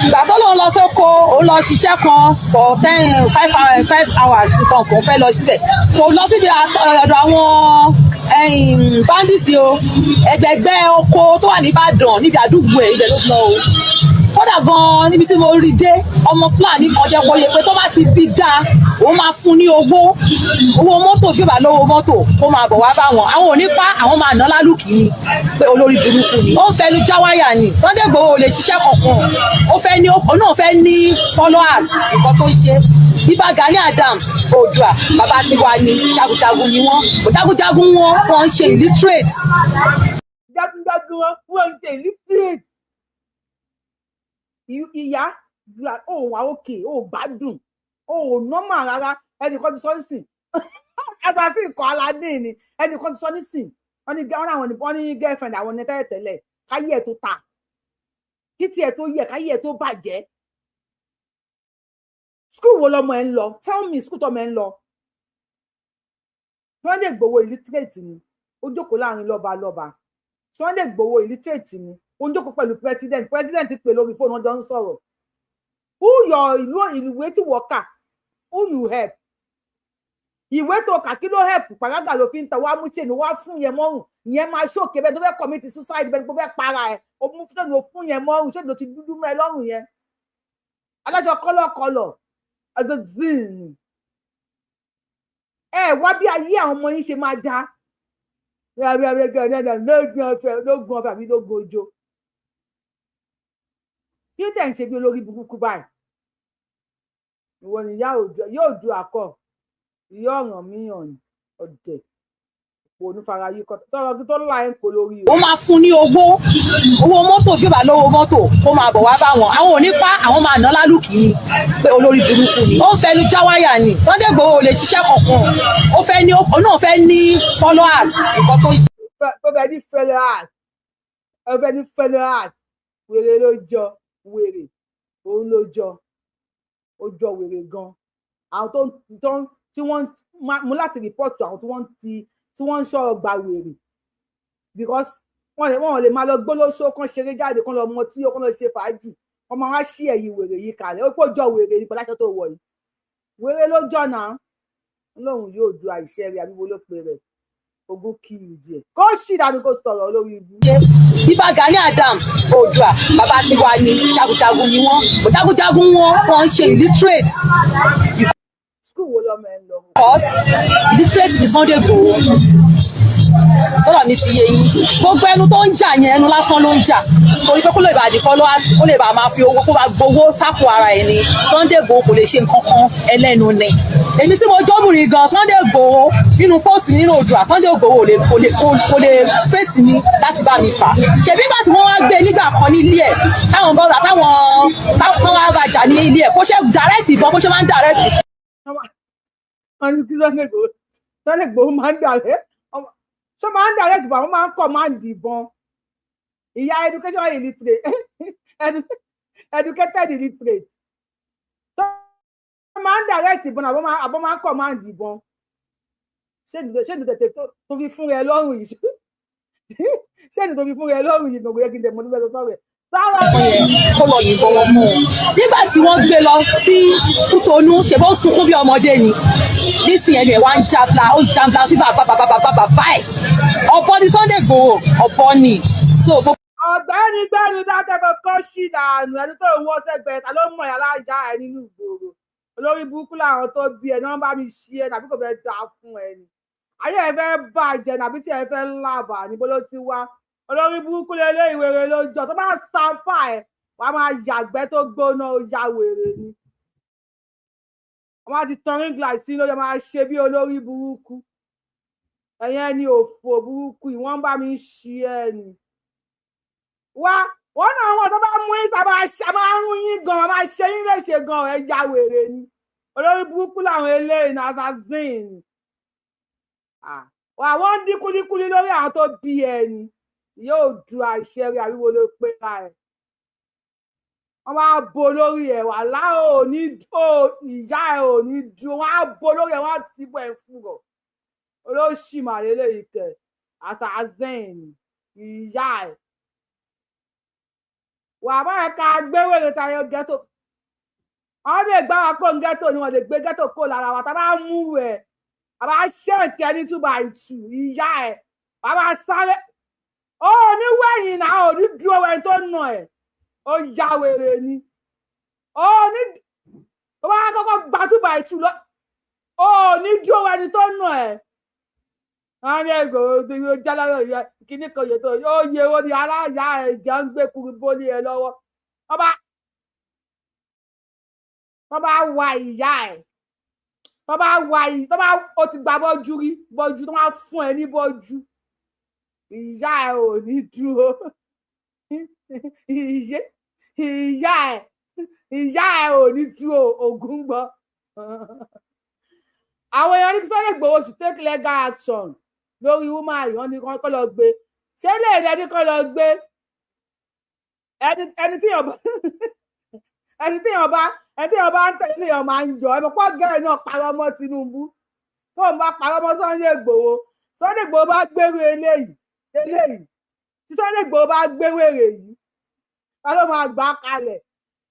Ìgbà tó lóun lọ sóko ó lọ ṣiṣẹ́ kan for 5 hours nǹkan kò fẹ́ lọ síbẹ̀ kò lọ síbi ọ̀dọ̀ àwọn bandits o ẹgbẹ̀gbẹ́ oko tó wà ní Ìbàdàn níbi àdúgbò ẹ̀ ibẹ̀ ló lọ o. Kódà gan níbi tí mo rí dé ọmọ Fúlàní kan jẹ́ kóye pé tó bá ti bí dáa òun máa fún ní owó mọ́tò tí ó bá lówó mọ́tò kó máa bọ̀ wá bá wọn àwọn ò ní pa àwọn máa ná lálùkì ni pé olórí burúkú ni ó ń fẹnu jáwáyà ni Sunday Igboho ò lè ṣiṣẹ́ kankan òun náà fẹ́ ní followers nǹkan tó ń ṣe Ìbà Gani Adams Oòduà bàbá tiwa ni jagunjagun ni jagunjagun wọn ń ṣe illiterate. Jagunjagun wọn ń ṣe illiterate. Ìyá ó wà òkè ó gbádùn ó nọ́mà rárá ẹnìkan ti sọ nísìn assassin kan aládé ni ẹnìkan ti sọ nísìn wọ́n ní girlfriend àwọn ní tẹ́lẹ̀ káyé ẹ̀ tó ta kí tiẹ̀ tó yẹ káyé ẹ̀ tó bàjẹ́. School wo lọmọ ẹ ń lọ tell me school tọmọ ẹ ń lọ. Sunday Igboho illiterate ni ó jókòó láàrin lọ́ba Sunday Igboho illiterate ni ó ń jókòó pẹ̀lú president pè lórí fóònù ọjọ́ ń sọ̀rọ̀ who your ìwé tí wọ́n kà who you help ìwé tó kà kí ló help pàrágà ló fi ń tẹ wá mú ṣe ni wá fún yẹn mọ́rùn ìyẹn máa ṣòkè bẹ́ẹ̀ tó fẹ́ commit suicide bẹ́ẹ̀ tó fẹ́ para ẹ̀ ó mú fún ló fún yẹn mọ́rùn ṣé ló ti dúdú mọ́ ẹ lọ́rùn yẹn aláṣọ kọ́lọ́kọ́lọ́ azazin ẹ wá bí ayé àwọn ọmọ yín ṣe máa dá lógun ọ̀fẹ́ àbí lógun ojo kí tẹ̀ ń ṣe bí olórí burúkú báyìí ìwọ ni yóò ju àkọ ìyá ọ̀ràn míyàn ọ̀dẹ̀ onífara yìí kọ́ tọ́rọ tó la ẹ̀ ń kó lórí ó máa fún ní owó mọ́tò tí ó bá lówó mọ́tò kó máa bọ̀ wá bá wọn àwọn ò ní pa àwọn máa ná lálùkì ni pé olórí burúkú ni ó ń fẹnu já wáyà ni Sunday Igboho ò lè ṣiṣẹ́ kankan ó fẹ́ ní òun náà fẹ́ ní followers nǹkan tó yẹ. ó fẹ́ ní followers wèrè ló jọ wèrè òun ló jọ ó jọ wèrè gan àwọn tí wọ́n mú láti rìpọ́ọ̀tù àwọn tí wọ́n ń sọ̀rọ̀ gba wèrè because wọ́n lè máa lọ gbólóṣó kan ṣeré jáde kan lọ mọ tí ó kan lọ ṣe fàájì wọ́n máa wá sí ẹ̀yìn wèrè yìí kalẹ̀ ó pọ̀ jọ wèrè ní pẹ̀láṣọ tó wọ̀ yìí wèrè ló jọ náà lóhùn yóò ju àìṣe rẹ̀ àbíbo ló pe rẹ̀ ogún kìlì díẹ̀ kó sì dànù kó sọ̀rọ̀ lórí ibu. Ìbà Gani Adams Oòduà bàbá tiwa ni jagunjagun ni wọ́n jagunjagun wọn ń ṣe illiterate. School wo lọmọ ẹ lọ. Because illiterate ni Sunday Igboho tọ́lọ̀ mi ti yé yín gbogbo ẹnu tó ń jà yẹn ẹnu lásán ló ń jà torí pé kó lè bá di followers kó lè bá máa fi owó kó máa gbowó sápò ara ẹ̀ ni Sunday Igboho kò lè ṣe nǹkan kan ẹlẹ́nu ni èmi tí mo jọ́bùnrin gan Sunday Igboho nínú póòsì nínú Oòduà Sunday Igboho kò lè fèsì mi láti bá mi fà ṣèbí nígbà tí wọ́n wá gbé nígbà kan ní ilé ẹ̀ táwọn bọ́ọ̀lù táwọn wá bàjá ní ilé ẹ̀ kó ṣe direct ìbọn kó ṣe máa ń direct. wọ́n ní kí Sunday Igboho máa ń direct ṣé máa ń direct ìbọn àwọn máa ń kọ́ máa ń dìbọn ìyá education illiterate educated illiterate ṣé máa ń direct ìbọn àbọ̀ máa ń kọ́ máa ń dìbọn ṣé ní tètè tó fi fún rẹ lọ́rùn yìí ṣé ní tó fi fún rẹ lọ́rùn yìí gbogbo yẹ kí n tẹ̀ mọ́ nígbà tó sọ̀rọ̀ kó lọ yìnbọn wọn mú un nígbà tí wọ́n gbé lọ sí Kútọnú ṣe bó sunkún bí ọmọdé ni nísìnyẹn ẹnu ẹ wá ń jabla ó jabla sí bàbá ẹ̀ ọ̀bọ ni Sunday Igboho ọ̀bọ ni. ọ̀gbẹ́ni gbẹ́ni dákẹ́kọ̀ọ́ kọ́ sí ìdànù ẹni tó ń wọ́ sẹ́gbẹ̀ẹ́ ta ló mọ̀ ẹ́ alájà ẹ̀ nínú ìgboro olórí burúkú làwọn tó bí ẹ ní wọ́n bá mi ṣí ẹ nàbí kò fẹ́ dáa fún ẹ ni ayé ẹ fẹ́ bàjẹ́ nàbí tí ẹ fẹ́ lábà níbo ló ti wá olórí burúkú lélẹ ìwèrè lójọ tó bá sanpa ẹ wàá máa yàgbẹ́ tó gbóná ó ya wèrè ni wọ́n máa ti tan ring light sí lórí máa ṣe bí olórí burúkú ẹ̀yẹn ni òfò burúkú yìí wọ́n bá mi ṣí ẹ ni wọ́n náà wọ́n tó bá mú yín sábà ṣàmárùn yín gan máa ṣe yín léṣe gan ẹ ya wèrè ni olórí burúkú làwọn eléyìí náà assassin wọ́n ń dín kúlíkúlí lórí àwọn tó bí ẹ ni yóò du àṣẹ rẹ àríwo ló pé ká ẹ wọ́n máa bo lórí ẹ wà láò ní ìyá ẹ ò ní du wọ́n á bo lórí ẹ wọ́n á ti bọ ẹ fún ọ olóṣì màlélẹ ìkẹ assassin ìyá ẹ wà bá ẹ ká gbéwèrè tayọ ghetto wọ́n lè gbá wa kó ghetto ni wọ́n lè gbé ghetto kó lára wa tá a bá mú ẹ a bá ṣèǹkẹ ní 2x2 ìyá ẹ wà bá sáré ó ní wẹ̀yìn náà ò ní dúró ẹni tó nà ẹ̀ ó ya wèrè ni ó ní ó bá kọ́kọ́ gba 2x2 lọ ó ní dúró ẹni tó nà ẹ̀ wọ́n ní ẹgbẹ́ òdìrí ó jálárò yẹ kíní kan yẹ tó ó yẹ ó ní aláya ẹ̀jẹ̀ ń gbé kuru bólé ẹ lọ́wọ́ wọ́n bá wa ìyá ẹ̀ wọ́n bá wa yìí tó bá ó ti gba bọ́jú rí bọ́jú tó máa fún ẹ ní bọ́jú ìyá ẹ ò ní dúró ìyá ẹ ò ní dúró ògún gbọ́ àwọn èèyàn ní kí Sunday Igboho to take legal action lórí woman yìí wọ́n ní kọ́ lọ gbé ṣé lè rẹ ní kọ́ lọ gbé ẹni tí èèyàn bá ń tẹ̀lé èèyàn máa ń jọ ẹ mọ̀ pọ́ gẹ́rẹ́ náà parọ́ mọ́ Tinubu tó ń bá parọ́ mọ́ Sunday Igboho bá gbérú eléyìí tí Sunday Igboho bá gbéwèrè yìí ta ló máa gbà kalẹ̀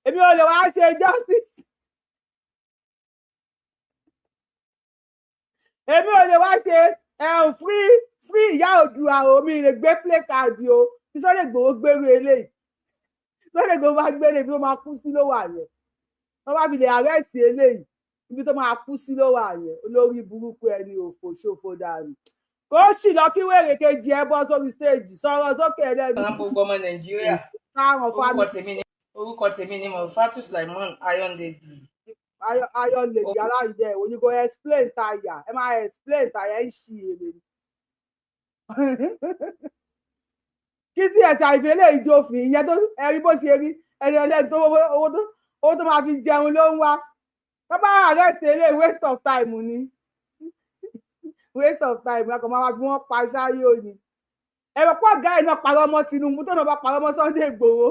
èmi ò lè wá ṣe justice èmi ò lè wá ṣe free ìyá Oòduà omi lè gbé play card o tí Sunday Igboho gbérú eléyìí Sunday Igboho bá gbére ibi tó máa kú sí ló wà yẹn wọ́n bá fi lè àrẹ́sì eléyìí ibi tó máa kú sí ló wà yẹn olórí burúkú ẹni òfò ṣòfò dànù kó sì lọ kí wèrè kejì ẹ bọ́ sórí stage sọ̀rọ̀ sókè ẹlẹ́nu. àwọn gbogbo ọmọ Nàìjíríà káwọn orúkọ tèmi ni orúkọ tèmi ni Mofatu Sulaimon Iron Lady. Iron Lady aláìjẹ when you go explain tire ẹ máa explain tire ń ṣí èrè ni. Kí sí ẹ̀ta ìfẹ́lẹ́ ìjòfin ìyẹn tó ẹ̀rí bó ṣe rí ẹni ẹlẹ́ni tó owó tó máa fi jẹun ló ń wá. Tó bá arrest ilé waste of time ni waste of time lákàn máa fi wọ́n pa ṣáyé òní. Ẹ̀rọ pọ̀ ọ̀gá ẹ̀ náà parọ́ mọ́ Tinubu tó náà bá parọ́ mọ́ Sunday Igboho.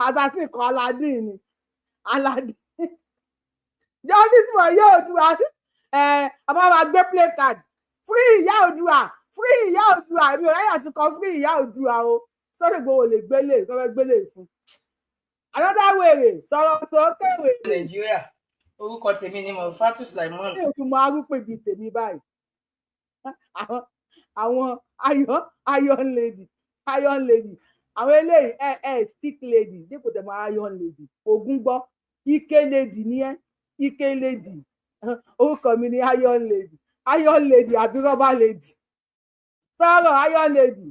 Assassin kan Aladdin justice for Ìyá Oòduà àbá máa gbé play card free Ìyá Oòduà èmi ò ráyè àti kan free Ìyá Oòduà o Sunday Igboho lè gbélé tó fẹ́ gbélé fún another wèrè sọ̀rọ̀ sókè wèrè. Nàìjíríà orúkọ tèmi ni Mofatu Sulaimon. mi ò tún mọ arúgbó ibi tèmi báyìí àwọn Iron Lady àwọn eléyìí stick lady dípò tẹ̀ mọ́ Iron Lady ogun gbọ́ ike lady ní ike lady orúkọ mi ni Iron Lady àbí rọ́bà lady sọ̀rọ̀ Iron Lady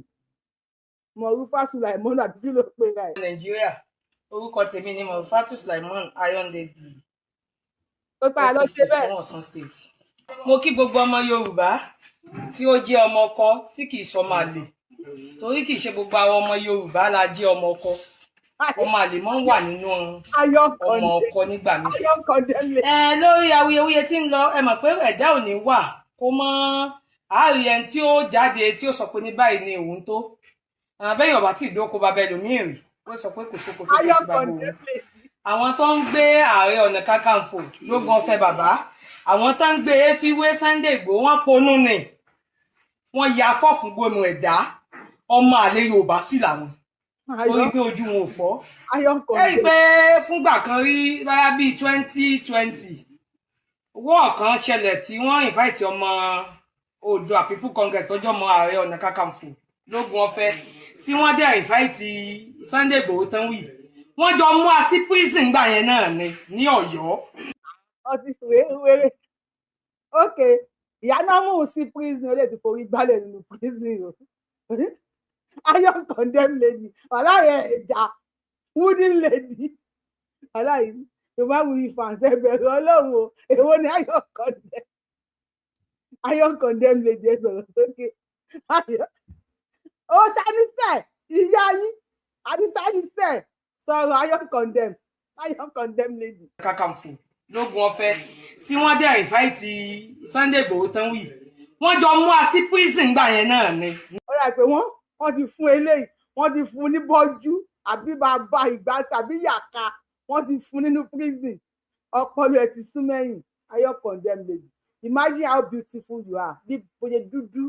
Mofatu Sulaimon àbí kí ló pe ra ẹ̀. Nàìjíríà orúkọ tèmi ni Mofatu Sulaimon Iron Lady. ó pa lọ ṣe bẹ́ẹ̀. Fún Ọ̀ṣun State. Mo kí gbogbo ọmọ Yorùbá tí ó jẹ́ ọmọ ọkọ tí kì í sọmọ àlè torí kì í ṣe gbogbo àwọn ọmọ Yorùbá la jẹ́ ọmọ ọkọ ọmọ àlè mọ́ ń wà nínú ọmọ ọkọ nígbà míì. Lórí awuyewuye tí ń lọ ẹ mọ̀ pé ẹ̀dá ò ní wà kó mọ́ àárín ẹni tí ó jáde tí ó sọ pé ní báyìí ni òun tó bẹ́ẹ̀ ọ̀bá tí ìdókò bá bẹ́ẹ̀ lòmíì rí ó sọ pé kò sóko tó tẹ̀sí bá gbòòrò. Àwọn tó ń gbé Ààrẹ Ọ̀nà Kakanfò lógun ọ̀fẹ́ bàbá àwọn tó ń gbé fiwé Sunday Igboho wọ́n ponú ni wọ́n ya fọ́ọ̀fù gbónú ẹ̀dá ọmọ àlè Yorùbá sí làwọn orí pé ojú wọn ò fọ́. ẹ rí i pé fúngbà kan rí rárá bíi 2020 wọ́ọ̀ kan ṣẹlẹ̀ tí wọ́n invite ọmọ Oòduà People Congress tọ́jọ́ mọ Ààrẹ Ọ̀nà Kakanfò lógun ọ̀fẹ́ tí wọ́n dẹ̀ invite Sunday Igboho tán wì wọ́n jọ mú a sí prison gbà yẹn náà ní Ọ̀yọ́. ọtí wéré ok ìyá náà mú un sí prison ó lè ti forí gbálẹ̀ nínú prison o Iron condemn lady aláyẹ ẹja wooden lady aláyẹ yorùbá wuyì fàǹsẹ bẹ̀rẹ̀ Ọlọ́run o èwo ni Iron condemn lady ẹ sọ̀rọ̀ sókè ó ṣàníṣẹ ìyá yín àdìsáníṣẹ sọ̀rọ̀ Iron condemn lady. Kakanfò lógun ọ̀fẹ́ tí wọ́n dẹ̀ invite Sunday Igboho tán wì wọ́n jọ mú a sí prison gbà yẹn náà ni. ó rà pé wọ́n ti fún eléyìí wọ́n ti fún ní bọ́jú àbí bàbá ìgbà tàbí yàká wọ́n ti fún nínú prison ọpọlọ ẹ̀ ti sún mẹ́yìn Iron condemn lady imagine how beautiful you are bí bóyá dúdú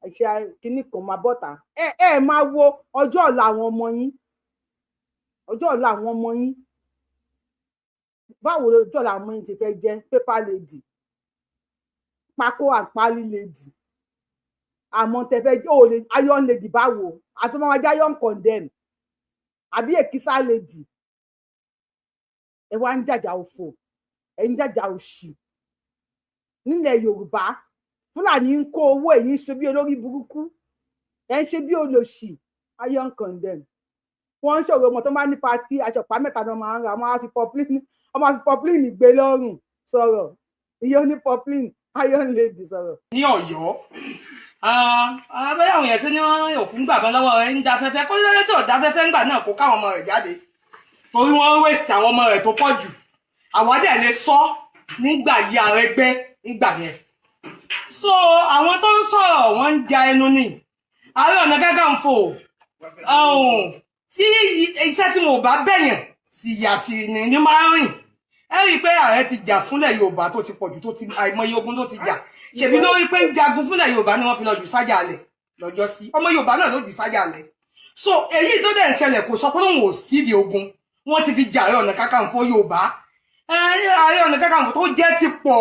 àṣà kìíní kan máa bọ́ta ẹ máa wo ọjọ́ ọ̀la àwọn ọmọ yín báwo lọ́jọ́ ọ̀la àwọn ọmọ yín ti fẹ́ jẹ́ paper lady pákó àpárí lady àmọ́ tẹ fẹ́ jẹ́ òòlè Iron Lady báwo àti ọmọ ajá Iron condemn àbí èkìsà lady ẹ wá ń jàjà òfò ẹ ń jàjà òṣì nílẹ̀ Yorùbá Fúlàní ń kó owó èyí ń ṣe bí olórí burúkú ẹ ń ṣe bí olòṣì Iron condemn wọ́n ń ṣòro ọmọ tó máa ní pátí àṣọpá mẹ́ta náà máa ń ra wọ́n á fi poplin gbé lọ́rùn sọ̀rọ̀ iye oní poplin Iron Lady sọ̀rọ̀. ní Ọ̀yọ́ abẹ́rẹ́ àwọn yẹn sí ní òkú ń gbà kan lọ́wọ́ rẹ̀ ń dáfẹ́fẹ́ kó lóye tí ò dáfẹ́fẹ́ ń gbà náà kó káwọn ọmọ rẹ̀ jáde torí wọ́n waste àwọn ọmọ rẹ̀ tó pọ̀ jù àwọn dẹ̀ lè sọ nígbà yí Arẹ́gbẹ́ nígbà yẹn. so àwọn tó ń sọ̀rọ̀ wọ́n ń ja ẹnu ní Ààrẹ Ọ̀nà Kakanfò tí iṣẹ́ tí mo bá bẹ̀yàn tìyà tì ní máa ń rìn ẹ rí i pé ààrẹ ti jà fúnlẹ̀ Yorùbá tó ti pọ̀jù tó ti àìmọye ogun tó ti jà ṣèbí lórí pé ń jagun fúnlẹ̀ Yorùbá ni wọ́n fi lọ jù sájà alẹ̀ lọ́jọ́ sí ọmọ Yorùbá náà ló jù sájà alẹ̀ so èyí tó dẹ̀ ń ṣẹlẹ̀ kò sọ pé òun ò sídìí ogun wọ́n ti fi jà Ààrẹ Ọ̀nà Kakanfò Yorùbá Ààrẹ Ọ̀nà Kakanfò tó jẹ́ ti pọ̀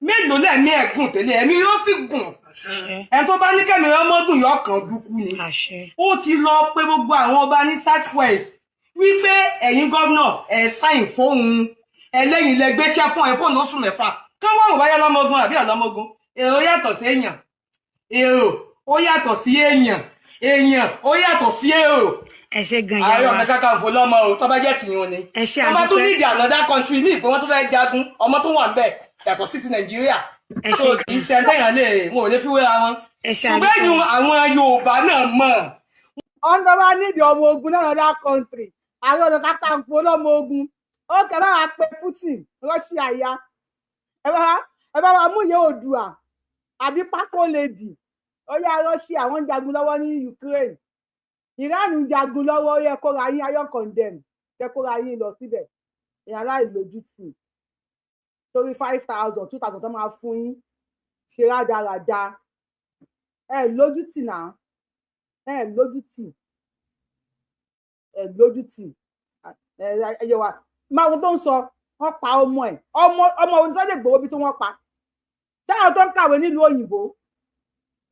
mélòó lẹ́mí ẹ̀gùn tẹ́lẹ̀ ẹ̀mí yóò sì gùn ẹ̀ tó bá ní kẹ́mi ọmọdún yóò kàn dúkú ni ó ti lọ pé gbogbo àwọn ọba ní South West wípé ẹ̀yin gómìnà ẹ̀ sáìn fóun ẹlẹ́yìn lẹ gbéṣẹ́ fún ẹ fóònù oṣù 6 kán wọ́n wò báyá lọ́mọgun àbí àlọ́mọgun èrò yàtọ̀ sí èèyàn èrò ó yàtọ̀ sí èèyàn ó yàtọ̀ sí èrò. ẹ ṣe gan ya Ààrẹ wa Ọ̀nà Kakanfò lọ́mọ o tó bá jẹ́ tìyún ni. ẹ ṣe wọ́n bá tún àdúpẹ́ nídìí another country ní ìpè wọ́n tó fẹ́ jagun ọmọ tó wà ń bẹ̀ yàtọ̀ sí ti Nàìjíríà. ẹ so ṣe kì í ṣe ẹ̀ńtẹ̀yàn lè wọn ò lè fi wéra wọn. ẹ ṣe ṣùgbọ́n àdúpẹ́ ẹ̀yìn àwọn Yorùbá náà mọ̀. ọ̀nà bá nídìí ọmọ ogun náà lọ́dá country Ààrẹ Ọ̀nà Kakanfò lọ́mọ ogun ó kẹ́lá wa pé Putin Russia ya ẹ bá wa mú ìyẹn Oòduà àbí pákó lèdì ó yá Russia wọ́n ń jagun lọ́wọ́ ní Ukraine Iran ń jagun lọ́wọ́ ó yẹ kó ra yín iron condemn kẹ́ kó ra yín lọ síbẹ̀ èèyàn aláìlójútì torí 5,000 2,000 tó máa fún yín ṣe rádaràda ẹ lójútì náà ẹ lójútì ẹyẹ wa máa wọn tó ń sọ wọ́n pa ọmọ ẹ ọmọ Sunday Igboho bí tí wọ́n pa táwọn tó ń kàwé nílùú òyìnbó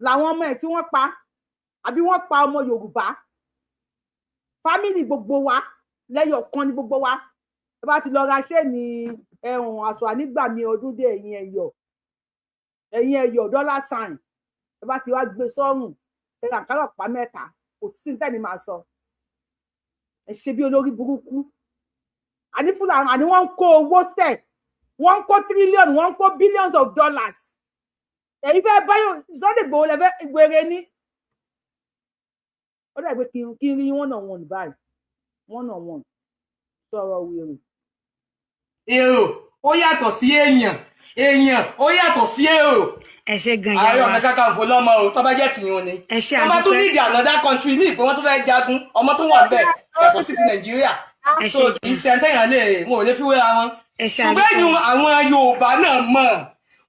làwọn ọmọ ẹ tí wọ́n pa àbí wọ́n pa ọmọ Yorùbá fámìlì gbogbo wa lẹ́yọ̀ kan ní gbogbo wa ẹ bá ti lọ ra ṣéènì ẹ̀hún aṣọ ànígbà mi ọdún dé ẹ̀yìn ẹ̀yọ̀ dọ́là sign ẹ bá ti wá gbé sọ́rùn ẹ kà kárọ̀ pa mẹ́ta kò sí ní tẹ́ni máa sọ ẹ ṣe bí olórí burúkú àní Fúlàní àní wọ́n ń kó owó stẹ̀ wọ́n ń kó trillion wọ́n ń kó billions of dollars èyí fẹ́ báyọ̀ Sunday Igboho lẹ́fẹ́ gbére ní ó dàgbé kí n rí one on one báyìí one on one sọ̀rọ̀ wèrè. èrò ó yàtọ̀ sí èèyàn ó yàtọ̀ sí èrò. ẹ ṣe gan ya Ààrẹ wa Ọ̀nà Kakanfò lọ́mọ o tó bá jẹ́ tìyún ni. ẹ ṣe wọ́n bá tún àdúpẹ́ nídìí another country ní ìpè wọ́n tó fẹ́ jagun ọmọ tó wà ń bẹ̀ yàtọ̀ sí ti Nàìjíríà. ẹ so ṣe kì í ṣe ẹ̀ńtẹ̀yàn lè wọn ò lè fi wéra wọn. ẹ ṣe ṣùgbọ́n àdúpẹ́ ẹ̀yìn àwọn Yorùbá náà mọ̀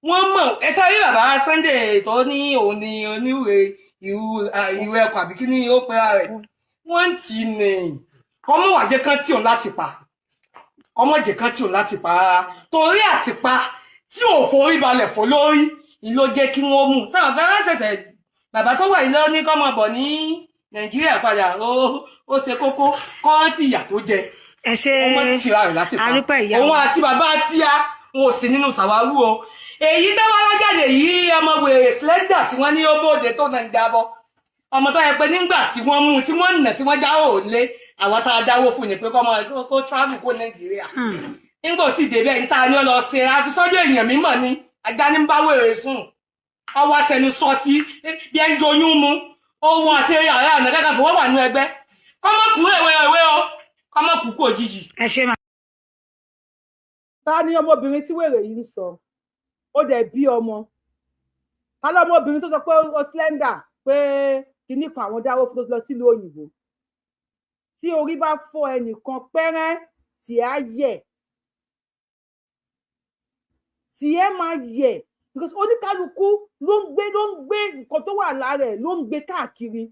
wọ́n mọ̀ ẹ sáré bàbá Sunday tó ní òun ni oníwèé ìwé ẹ̀kọ́ àbí kí ni ó pera rẹ̀ wọ́n ti nì ọmọ wàjẹ́ kan tí òun láti pa ọmọ jẹ́ kan tí òun láti pa rárá torí àtìpa tí ò forí balẹ̀ fò lórí ni ló jẹ́ kí wọ́n mú sáwọn fẹ́rẹ́ ṣẹ̀ṣẹ̀ bàbá tó wà yìí lọ ní kọ́mọ bọ̀ ní Nàìjíríà padà ó ṣe kókó kọ́ńtì ìyà tó jẹ ẹ ṣe ọmọ tìra rẹ̀ láti pa àdúpẹ́ ìyá òun wa àti bàbá tíá wọn ò sí nínú ṣàwárù o èyí tẹ́wọ́ alájáde yìí ọmọ wèrè slender tí wọ́n ní ó bóde tó náà ń jábọ́ ọmọ tó yẹ pé nígbà tí wọ́n mú tí wọ́n nà tí wọ́n jáwọ́ ò lé àwọn tá a dáwó fún ni pé kó travel kó Nàìjíríà nígbà sì débẹ̀ ń ta ni ó lọ ṣe àti sọ́jọ́ èèyàn mímọ̀ ni ajá ní bá wèrè sùn ọwọ́ sẹnu sọtí bí ẹ ń joyún mu ohun àti Ààrẹ Ọ̀nà Kakanfò wọ́n wà ní ẹgbẹ́ kọ́mọ́kù èwe o kọ́mọ́kù kú òjijì. ẹ ṣe máa ta ni ọmọbìnrin tí wèrè yìí ń sọ ó dẹ̀ bí ọmọ ta ló ọmọbìnrin tó sọ pé ó slender pé kinní kan àwọn dáwó fún tó lọ sílùú òyìnbó tí orí bá fọ́ ẹnìkan pẹ́rẹ́ tí á yẹ̀ tí ẹ máa yẹ̀ because oníkálukú ló ń gbé nǹkan tó wà lára ẹ̀ ló ń gbé káàkiri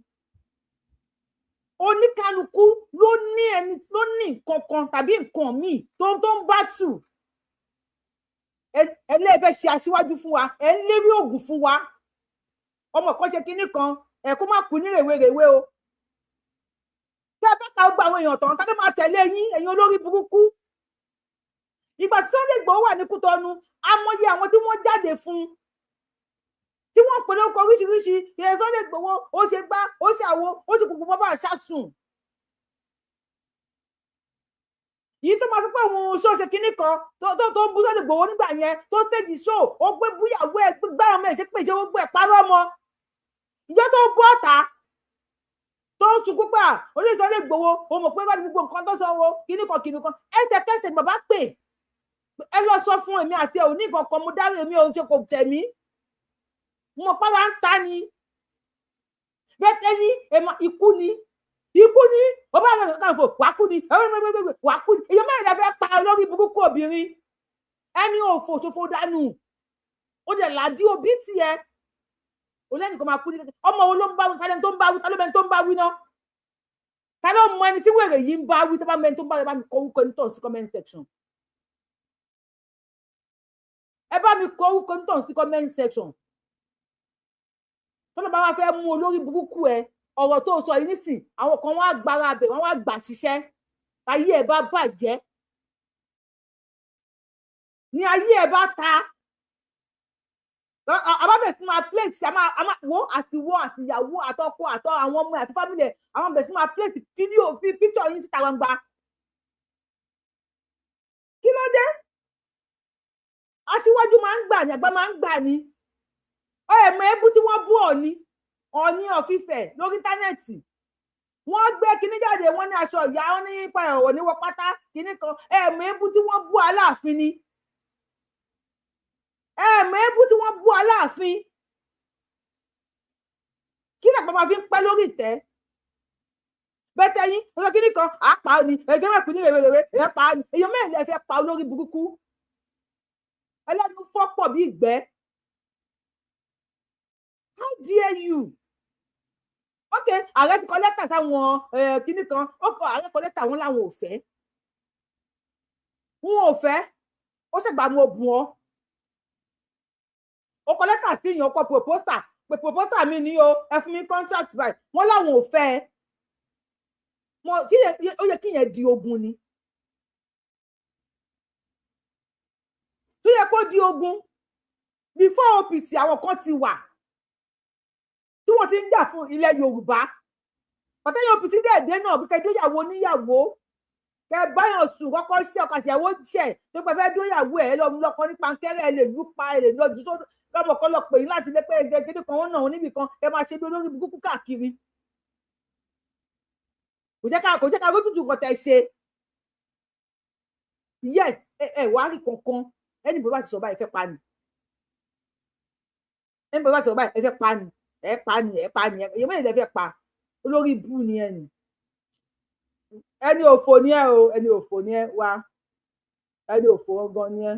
oníkálukú ló ní nǹkan kan tàbí nǹkan míì tó ń bá tù ẹlẹ́fẹ́ ṣe aṣíwájú fún wa ẹ ń lérí ògùn fún wa ọmọ kan ṣe kinní kan ẹ kó má kú ní rèwerèwe o tẹ bá ka gba àwọn èèyàn tán tàbí máa tẹ̀lé yín ẹ̀yin olórí burúkú ìgbà tí Sunday Igboho wà ní Kútọ́nù amọ̀ye àwọn tí wọ́n jáde fún tí wọ́n pè lórúkọ oríṣiríṣi ìyẹn Sunday Igboho ó ṣe gbá ó ṣe àwo ó sì kúkú bọ́bá àṣàsùn yìí tó máa sọ pé òun ṣó ṣe kinní kan tó ń bú Sunday Igboho nígbà yẹn tó stage show ó gbé búyàwó ẹ gbá ọmọ ẹ ṣe pé ìṣe gbogbo ẹ parọ́ ọmọ ìjọ tó bú ọ̀tá tó ń sunkún pé olóyè Sunday Igboho ó mọ̀ pé gbogbo nǹkan tó sọ wo kinní kan ẹsẹ̀kẹsẹ̀ bàbá pè ẹ lọ sọ fún èmi àti ẹ ò ní nǹkan kan mo dárí èmi ò ṣe kò tẹ̀mí mo pa wá ń ta ni bẹ́ẹ̀ ni ikú ni ó bá rẹ̀ kàn fò wákú ni wákú ni èyí mẹ́rin fẹ́ pa lórí burúkú obìnrin ẹni òfò ṣòfò dànù ó dẹ̀ làdí òbí tiẹ̀ ó lẹ́nu kan máa kú ní ọmọ wo ló ń bá wí tálẹ́ tó ń bá wí tálẹ́ mẹ́ni tó ń bá wí náà tálẹ́ mọ ẹni tí wèrè yìí ń bá wí tó bá mẹ́ni tó ń bá wí bá mi kọ orúkọ onítọ̀ sí comment section ẹ bá mi kọ orúkọ onítọ̀ sí comment section tó bá wá fẹ́ mú olórí burúkú ẹ ọ̀rọ̀ tó sọ yìí nísìn àwọn kan wọ́n á gbára abẹ wọ́n wá gbà ṣiṣẹ́ ayé ẹ̀ bá bàjẹ́ ní ayé ẹ̀ bá ta àbábẹ̀ sí máa plate wo àti ìyàwó àtọkọ àtọ àwọn ọmọ àti family àwọn bẹ̀ sí máa plate fídíò picture yín síta gbangba kí ló dé aṣíwájú máa ń gbà ní àgbà máa ń gbà ní ẹ̀mọ ebú tí wọ́n bú Ọọ̀ni of Ifẹ̀ lórí íńtánẹ́ẹ̀tì wọ́n gbé kinní jáde wọ́n ní aṣọ ìyá wọn ní ipa ẹ̀rọ níwọ̀ pátá kinní kan ẹ̀mọ ebú tí wọ́n bú Aláàfin ni ẹ̀mọ ebú tí wọ́n bú Aláàfin kí ni àpá máa fi ń pẹ́ lórí ìtẹ́ bẹ́tẹ̀ yín ọjọ́ kinní kan àpá ni ẹgbẹ́ mẹ́pin ní rèwerèwe èèyàn pa ni èèyàn mẹ́rin lè fẹ́ pa olórí burúkú ẹlẹ́nu fọ́pọ̀ bí ìgbẹ́ how dare you ok ààrẹ ti kọ lẹ́tà sáwọn kinní kan ọkọ ààrẹ kọ lẹ́tà wọn láwọn ò fẹ́ ó ṣègbà mo bù ọ́ ó kọ lẹ́tà sí ìyàn ọkọ proposal mi ní o ẹ fún mi contract báyìí wọ́n láwọn ò fẹ́ ó yẹ kí yẹn di ogun ni tó yẹ kó di ogun before OPC àwọn kan ti wà tí wọ́n ti ń jà fún ilẹ̀ Yorùbá pàtẹ́yìn OPC dẹ̀ẹ̀dẹ́ náà bí kẹ́ dóyàwó níyàwó kẹ́ báyọ̀ sùn kọ́kọ́ sí ọkọ àtìyàwó ṣẹ̀ tó pẹ́ fẹ́ dóyàwó ẹ̀ lọ́kọ nípa kẹ́rẹ́ ẹ̀ lè lù pa ẹ̀ lè lọ́jú sódò lọ́mọ kan lọ pè yín láti lé pé gẹ́gẹ́ kan wọ́n náà níbì kan ẹ máa ṣe bí olórí burúkú káàkiri kò jẹ́ ká rótùtù kan tẹ̀ ṣe yet ẹ wá rí kankan ẹni bó bá ti sọ báyìí ẹ fẹ́ pa ni ẹni bó bá ti sọ báyìí ẹ fẹ́ pa ni ẹ pa ni èyí mẹ́rin lẹ fẹ́ pa olórí bú ni ẹni òfò ni ẹ o ẹni òfò ni ẹ wá ẹni òfò gan ni ẹ.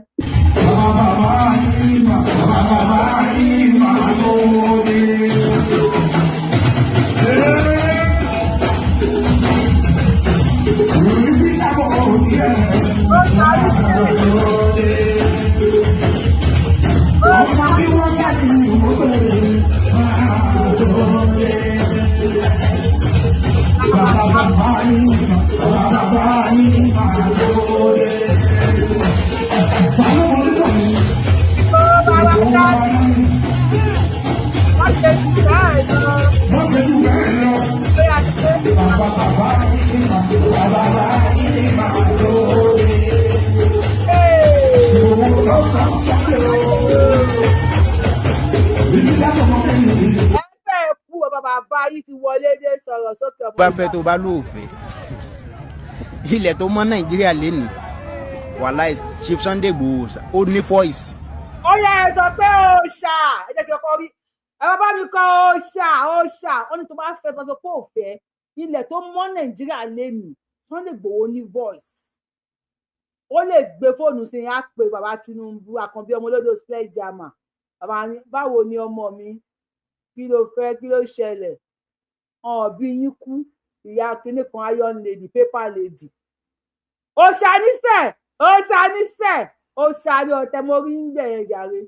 bá fẹ́ tó bá lóòfẹ́ ilẹ̀ tó mọ́ Nàìjíríà lénìí wàláì Chief Sunday Igboho ó ní voice. ó yẹ ẹ sọ pé òòṣà ẹ jẹ́ kí ọkọ rí ẹ bá mi kọ òòṣà ó ní tó bá fẹ́ tó sọ pé òfẹ́ ilẹ̀ tó mọ́ Nàìjíríà lénìí Sunday Igboho ní voice ó lè gbé fóònù sí á pé bàbá Tinubu Àkànbí ọmọ olódò sledgehammer bàbá báwo ni ọmọ mi kí ló fẹ́ kí ló ṣẹlẹ̀ bí yín kú ìyá kínní kan iron lady paper lady òṣàníṣẹ òṣàní ọtẹ mo rí ń bẹ̀rẹ̀ jàre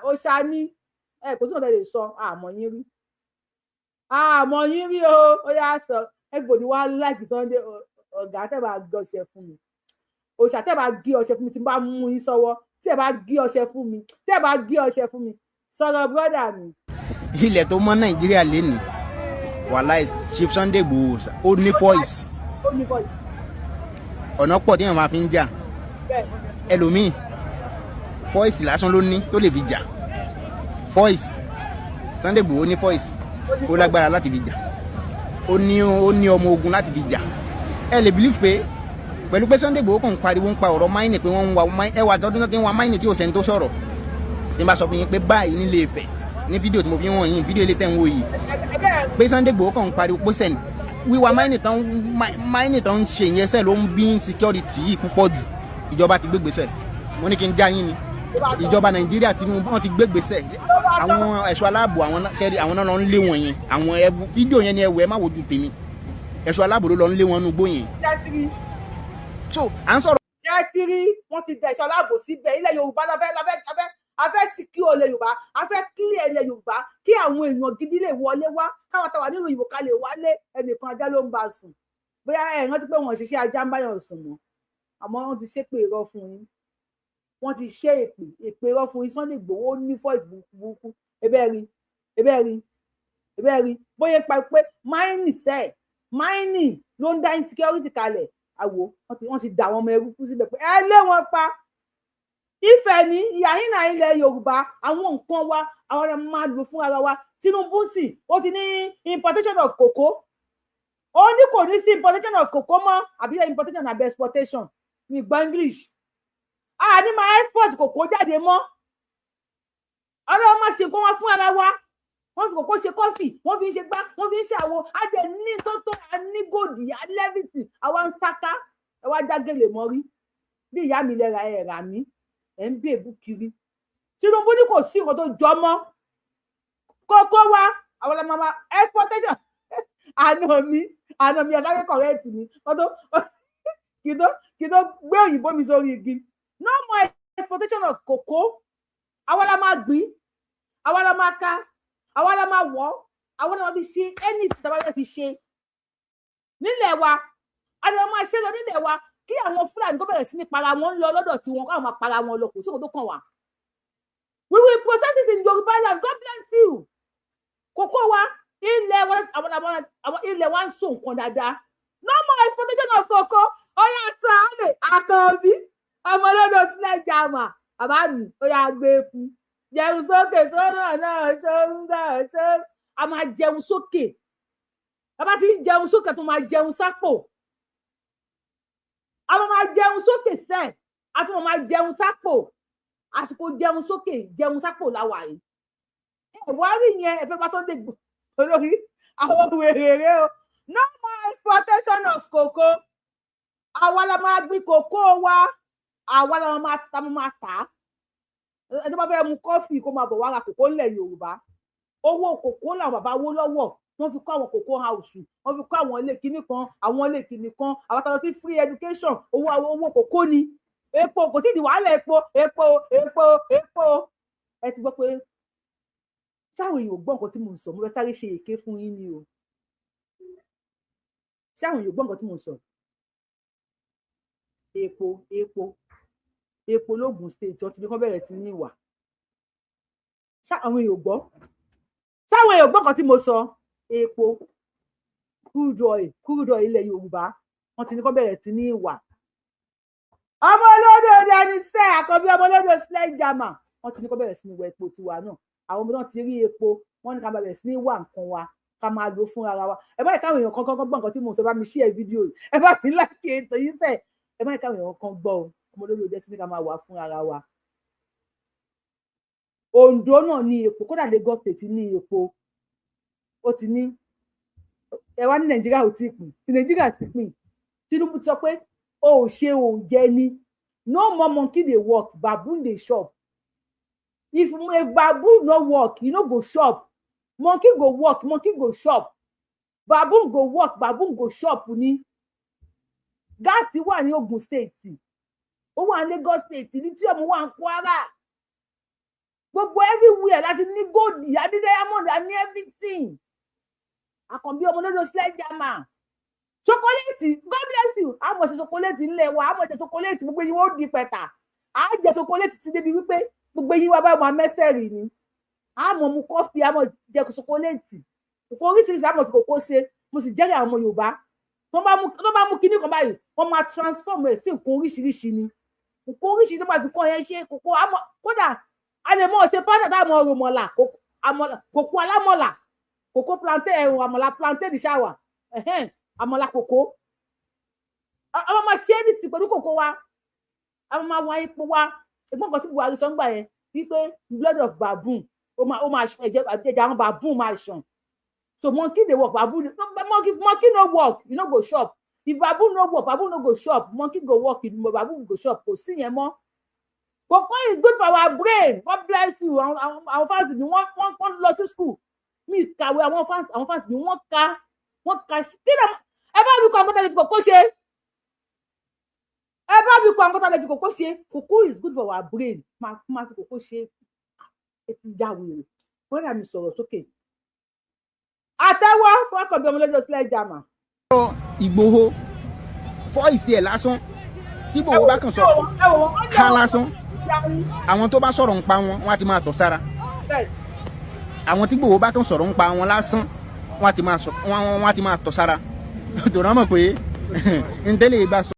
òṣàní kò sí ọ̀tẹ̀ lè sọ àmọ́ yín rí ó yá sọ everybody wá like Sunday ọ̀gá tẹ́ bá gbé ọṣẹ fún mi òṣà tẹ́ bá gé ọṣẹ fún mi tí n bá mú yín sọ́wọ́ tẹ́ bá gé ọṣẹ fún mi sọ̀rọ̀ brọ́dà mi. ilẹ̀ tó mọ́ Nàìjíríà lénìí wàláì Chief Sunday Igboho ó ní voice ọ̀nà pọ̀ tí èèyàn máa fi ń jà ẹlòmíì voice lásán ló ní tó lè fi jà voice Sunday Igboho ní voice ó lágbára láti fi jà ó ní ọmọ ogun láti fi jà ẹ lè believe pé pẹ̀lú pé Sunday Igboho kàn ń pariwo ń pa ọ̀rọ̀ máìnì pé wọ́n ń wa ẹwà tọdún náà tí ń wa máìnì tí ò sẹ́ni tó sọ̀rọ̀ tí n bá sọ fún yín pé báyìí nílé Ifẹ̀ ní fídíò tí mo fi ń wọ̀nyí fídíò ilé tẹ̀ ń wò yìí pé Sunday Igboho kàn ń pariwo pé sẹ́ni wíwa máìnì tán ń ṣe ìyẹn sẹ́ ló ń bí security yìí púpọ̀ jù ìjọba ti gbégbèsè mo ní kí n já yín ni ìjọba Nàìjíríà Tinubu wọn ti gbégbèsè àwọn ẹ̀ṣọ́ aláàbò àwọn náà lọ ń lé wọn yẹn àwọn ẹbú fídíò yẹn ni ẹwù ẹ má wojú tèmi ẹ̀ṣọ́ aláàbò ló lọ ń lé wọn nú gbó yẹn. so à ń sọ̀rọ̀. ṣẹ́tìrì wọ́n ti dẹ̀ ẹ̀ṣọ́ aláàbò síbẹ̀ ilẹ̀ Yorùbá afẹ́ síkí olè Yorùbá afẹ́ kílẹ̀ ilẹ̀ Yorùbá kí àwọn èèyàn gidi lè wọlé wá káwọn táwa nínú ìbò ká lè wálé ẹnìkan ajá ló ń bá sùn bóyá ẹ rántí pé wọn ṣiṣẹ́ ajá ń báyọ̀ sùn mọ́ àmọ́ wọ́n ti ṣépè irọ́ fún yín wọ́n ti ṣe èpè rọ fún Sunday Igboho ní voice burúkú ebe rí bóyá pa pé mining ló ń dá insecurity kalẹ̀ àwò wọ́n ti dà àwọn ọmọ ẹrú kú síbẹ̀ pé ẹ lé wọn pa Ifẹ̀ ní ìyàhínà ilẹ̀ Yorùbá àwọn nǹkan wa àwọn ọmọ máa lò fún ara wa. Tinubu sì ó ti ní importation of cocoa ó ní kò ní sí importation of cocoa mọ́ àbí importation àbí exportation ní ìgbà English ní máa export cocoa jáde mọ́ ọlọ́run máa ṣe nǹkan wá fún ara wa wọ́n fi cocoa ṣe coffee wọ́n fi ń ṣe gbá wọ́n fi ń ṣe àwo adẹ ní tótó ní gòdì lẹ́vìtì àwa ń sáká ẹ wá jágèlè mọ́rí bí ìyá mi lẹ́ra ẹ̀ rà mí ẹ̀ ń bèbú kiri. Tinubu ní kò sí nǹkan tó jọ mọ́ kókó wa àwọn ọmọ máa exportation àná mi ọ̀sán correct mi kí tó gbé òyìnbó mi sórí igi. No more exportation of cocoa. Àwa la máa gbìn, àwa la máa ká, àwa la máa wọ̀, àwa la máa fi ṣe anything tá bá fẹ́ fi ṣe nílẹ̀ wa. Àdéhùn máa ṣe lọ nílẹ̀ wa kí àwọn Fúlàní tó bẹ̀rẹ̀ sí ní para wọn lọ lọ́dọ̀ tí wọn káwọn máa para wọn lọ kò sí nǹkan tó kàn wá. We will process it in Yorùbá land. God bless you. Kókó wa ilẹ̀ àwọn ilẹ̀ wa ń so nǹkan dáadáa. No more exportation of cocoa. Ọ̀yà àtàlẹ̀ àkànbí ọmọ lọ́dọ̀ sílẹ̀ jàmà bàbá mi ó yà gbé fún jẹun sókè sọ́nà náà ṣóńgà ṣó a máa jẹun sókè bàbá tí ń jẹun sókè tó máa jẹun sápò a máa jẹun sókè sẹ́ẹ̀ a tún máa jẹun sápò àsìkò jẹun sókè jẹun sápò láwà yìí buhari yẹn ẹ fẹ́ bá tó dé olórí àwọn wèrèrè o. No more exportation of cocoa. Àwa la máa gbin cocoa wa àwa la máa tà ẹni tó bá fẹ́ mu kọfí kó máa bọ̀ wá ra cocoa ńlẹ̀ Yorùbá owó cocoa làwọn bàbá wó lọ́wọ́ wọ́n fi kọ́ àwọn cocoa house wọ́n fi kọ́ àwọn ilé kinní kan àwọn ilé kinní kan àwọn tàbí sí free education owó cocoa ni epo kò tí ì di wàhálà epo ẹ ti gbọ́ pé ṣáwọn èèyàn gbọ́ nǹkan tí mo ń sọ mo fẹ́ sáré ṣe èké fún yín ni o ṣáwọn èèyàn gbọ́ nǹkan tí mo ń sọ epo lóògùn state wọ́n ti ní kán bẹ̀rẹ̀ sí ní ìwà ṣáwọn èèyàn gbọ́ nǹkan tí mo sọ epo crude oil ilẹ̀ Yorùbá wọ́n ti ní kán bẹ̀rẹ̀ sí ní ìwà ọmọ olódò dẹni sẹ àkọ́bí ọmọ olódò sledgehammer wọ́n ti ní kán bẹ̀rẹ̀ sí ní ìwà epo tiwa náà àwọn ọmọ náà ti rí epo wọ́n ní ká bẹ̀rẹ̀ sí ní wà nǹkan wa ká máa lò fún ara wa ẹ bá ìkáwọn èèyàn kankan gbọ́ nǹkan tí mo sọ bá mi share fídíò yìí ẹ bá mi like ètò yìí fẹ́ ẹ bá ìkáwọn èèyàn kan gbọ́ ọmọ olórí òde sí ní ká máa wà fún ara wa. Ondo náà ní epo kódà Lagos State ní epo ó ti ní ẹ wá ní Nàìjíríà ò tí ì pín Nàìjíríà ti pín Tinubu sọ pé o ò ṣe oúnjẹ ni no more monkey dey work baboon dey shop. If baboon no work, you no go shop. Monkey go work, monkey go shop. Baboon go work, baboon go shop ni. Gas wà ní Ogun State. Ó wà ní Lagos State, ní tí ọmọ wà ní Kwara. Gbogbo everywhere láti ní gold, àti diamond, àti everything. Àkànbí ọmọ lọ́dọ̀ sledgehammer. Chocolate, God bless you. A mọ̀ ṣe chocolate ńlẹ̀ wa, a mọ̀ ṣe chocolate gbogbo yín ó di pẹ̀tà. A jẹ chocolate ti débi wípé gbogbo yín wá bá máa mẹ́sẹ̀rì ni àmọ́ mu kọ́fì àmọ́ jẹ ṣokoléètì kò oríṣiríṣi àmọ́ tí kòkó ṣe mo sì jẹ́rìí àwọn ọmọ Yorùbá tó bá mú kinní kan báyìí wọ́n máa transform ẹ̀ sí nǹkan oríṣiríṣi ni nǹkan oríṣiríṣi tó máa fi kọ́ ẹ ṣe kòkó àmọ́ kódà a lè mọ̀ ṣe pátá táwọn ọ̀rọ̀ mọ̀là kòkó alámọ̀là kòkó plantain ẹ̀rùn àmọ̀là plantain ṣáwà àmọ̀là kòkó àwọn máa ṣe é ní ti pẹ̀lú kòkó wa àwọn máa wá epo wa ẹ̀gbọ́n kan tí Buhari sọ ń gbà yẹn wípé blood of baboon ó máa ṣàn ẹ̀jẹ̀ àwọn baboon máa ṣàn so monkey dey work baboon monkey no work you no go shop if baboon no work baboon no go shop monkey go work baboon go shop kò sí yẹn mọ́ kòkó is good for our brain God bless you àwọn fans mi wọ́n lọ sí school mi kàwé àwọn fans mi wọ́n ka kí ni ẹ bá mi kọ́ àwọn tẹ́lẹ̀ fi kòkó ṣe. Ẹ bá mi kọ àwọn kọ́tà lè fi kòkó ṣe kòkó is good for our brain máa fi kòkó ṣe é ti já wèrè wọ́n rà mí sọ̀rọ̀ sókè. Àtẹ́wọ́ fún Àkànbí ọmọ lọ́dọ̀ sledgehammer. Ìgbòho fọ́ ìsì ẹ̀ lásán tí Ìgbòho bá kàn sọ ká lásán àwọn tó bá sọ̀rọ̀ ń pa wọn wọ́n á ti máa tọ̀ sára àwọn tí Ìgbòho bá kàn sọ̀rọ̀ ń pa wọn lásán wọ́n á ti máa tọ̀ sára tòun náà mọ̀ pé ntẹ́lẹ̀ ìgbà sọ.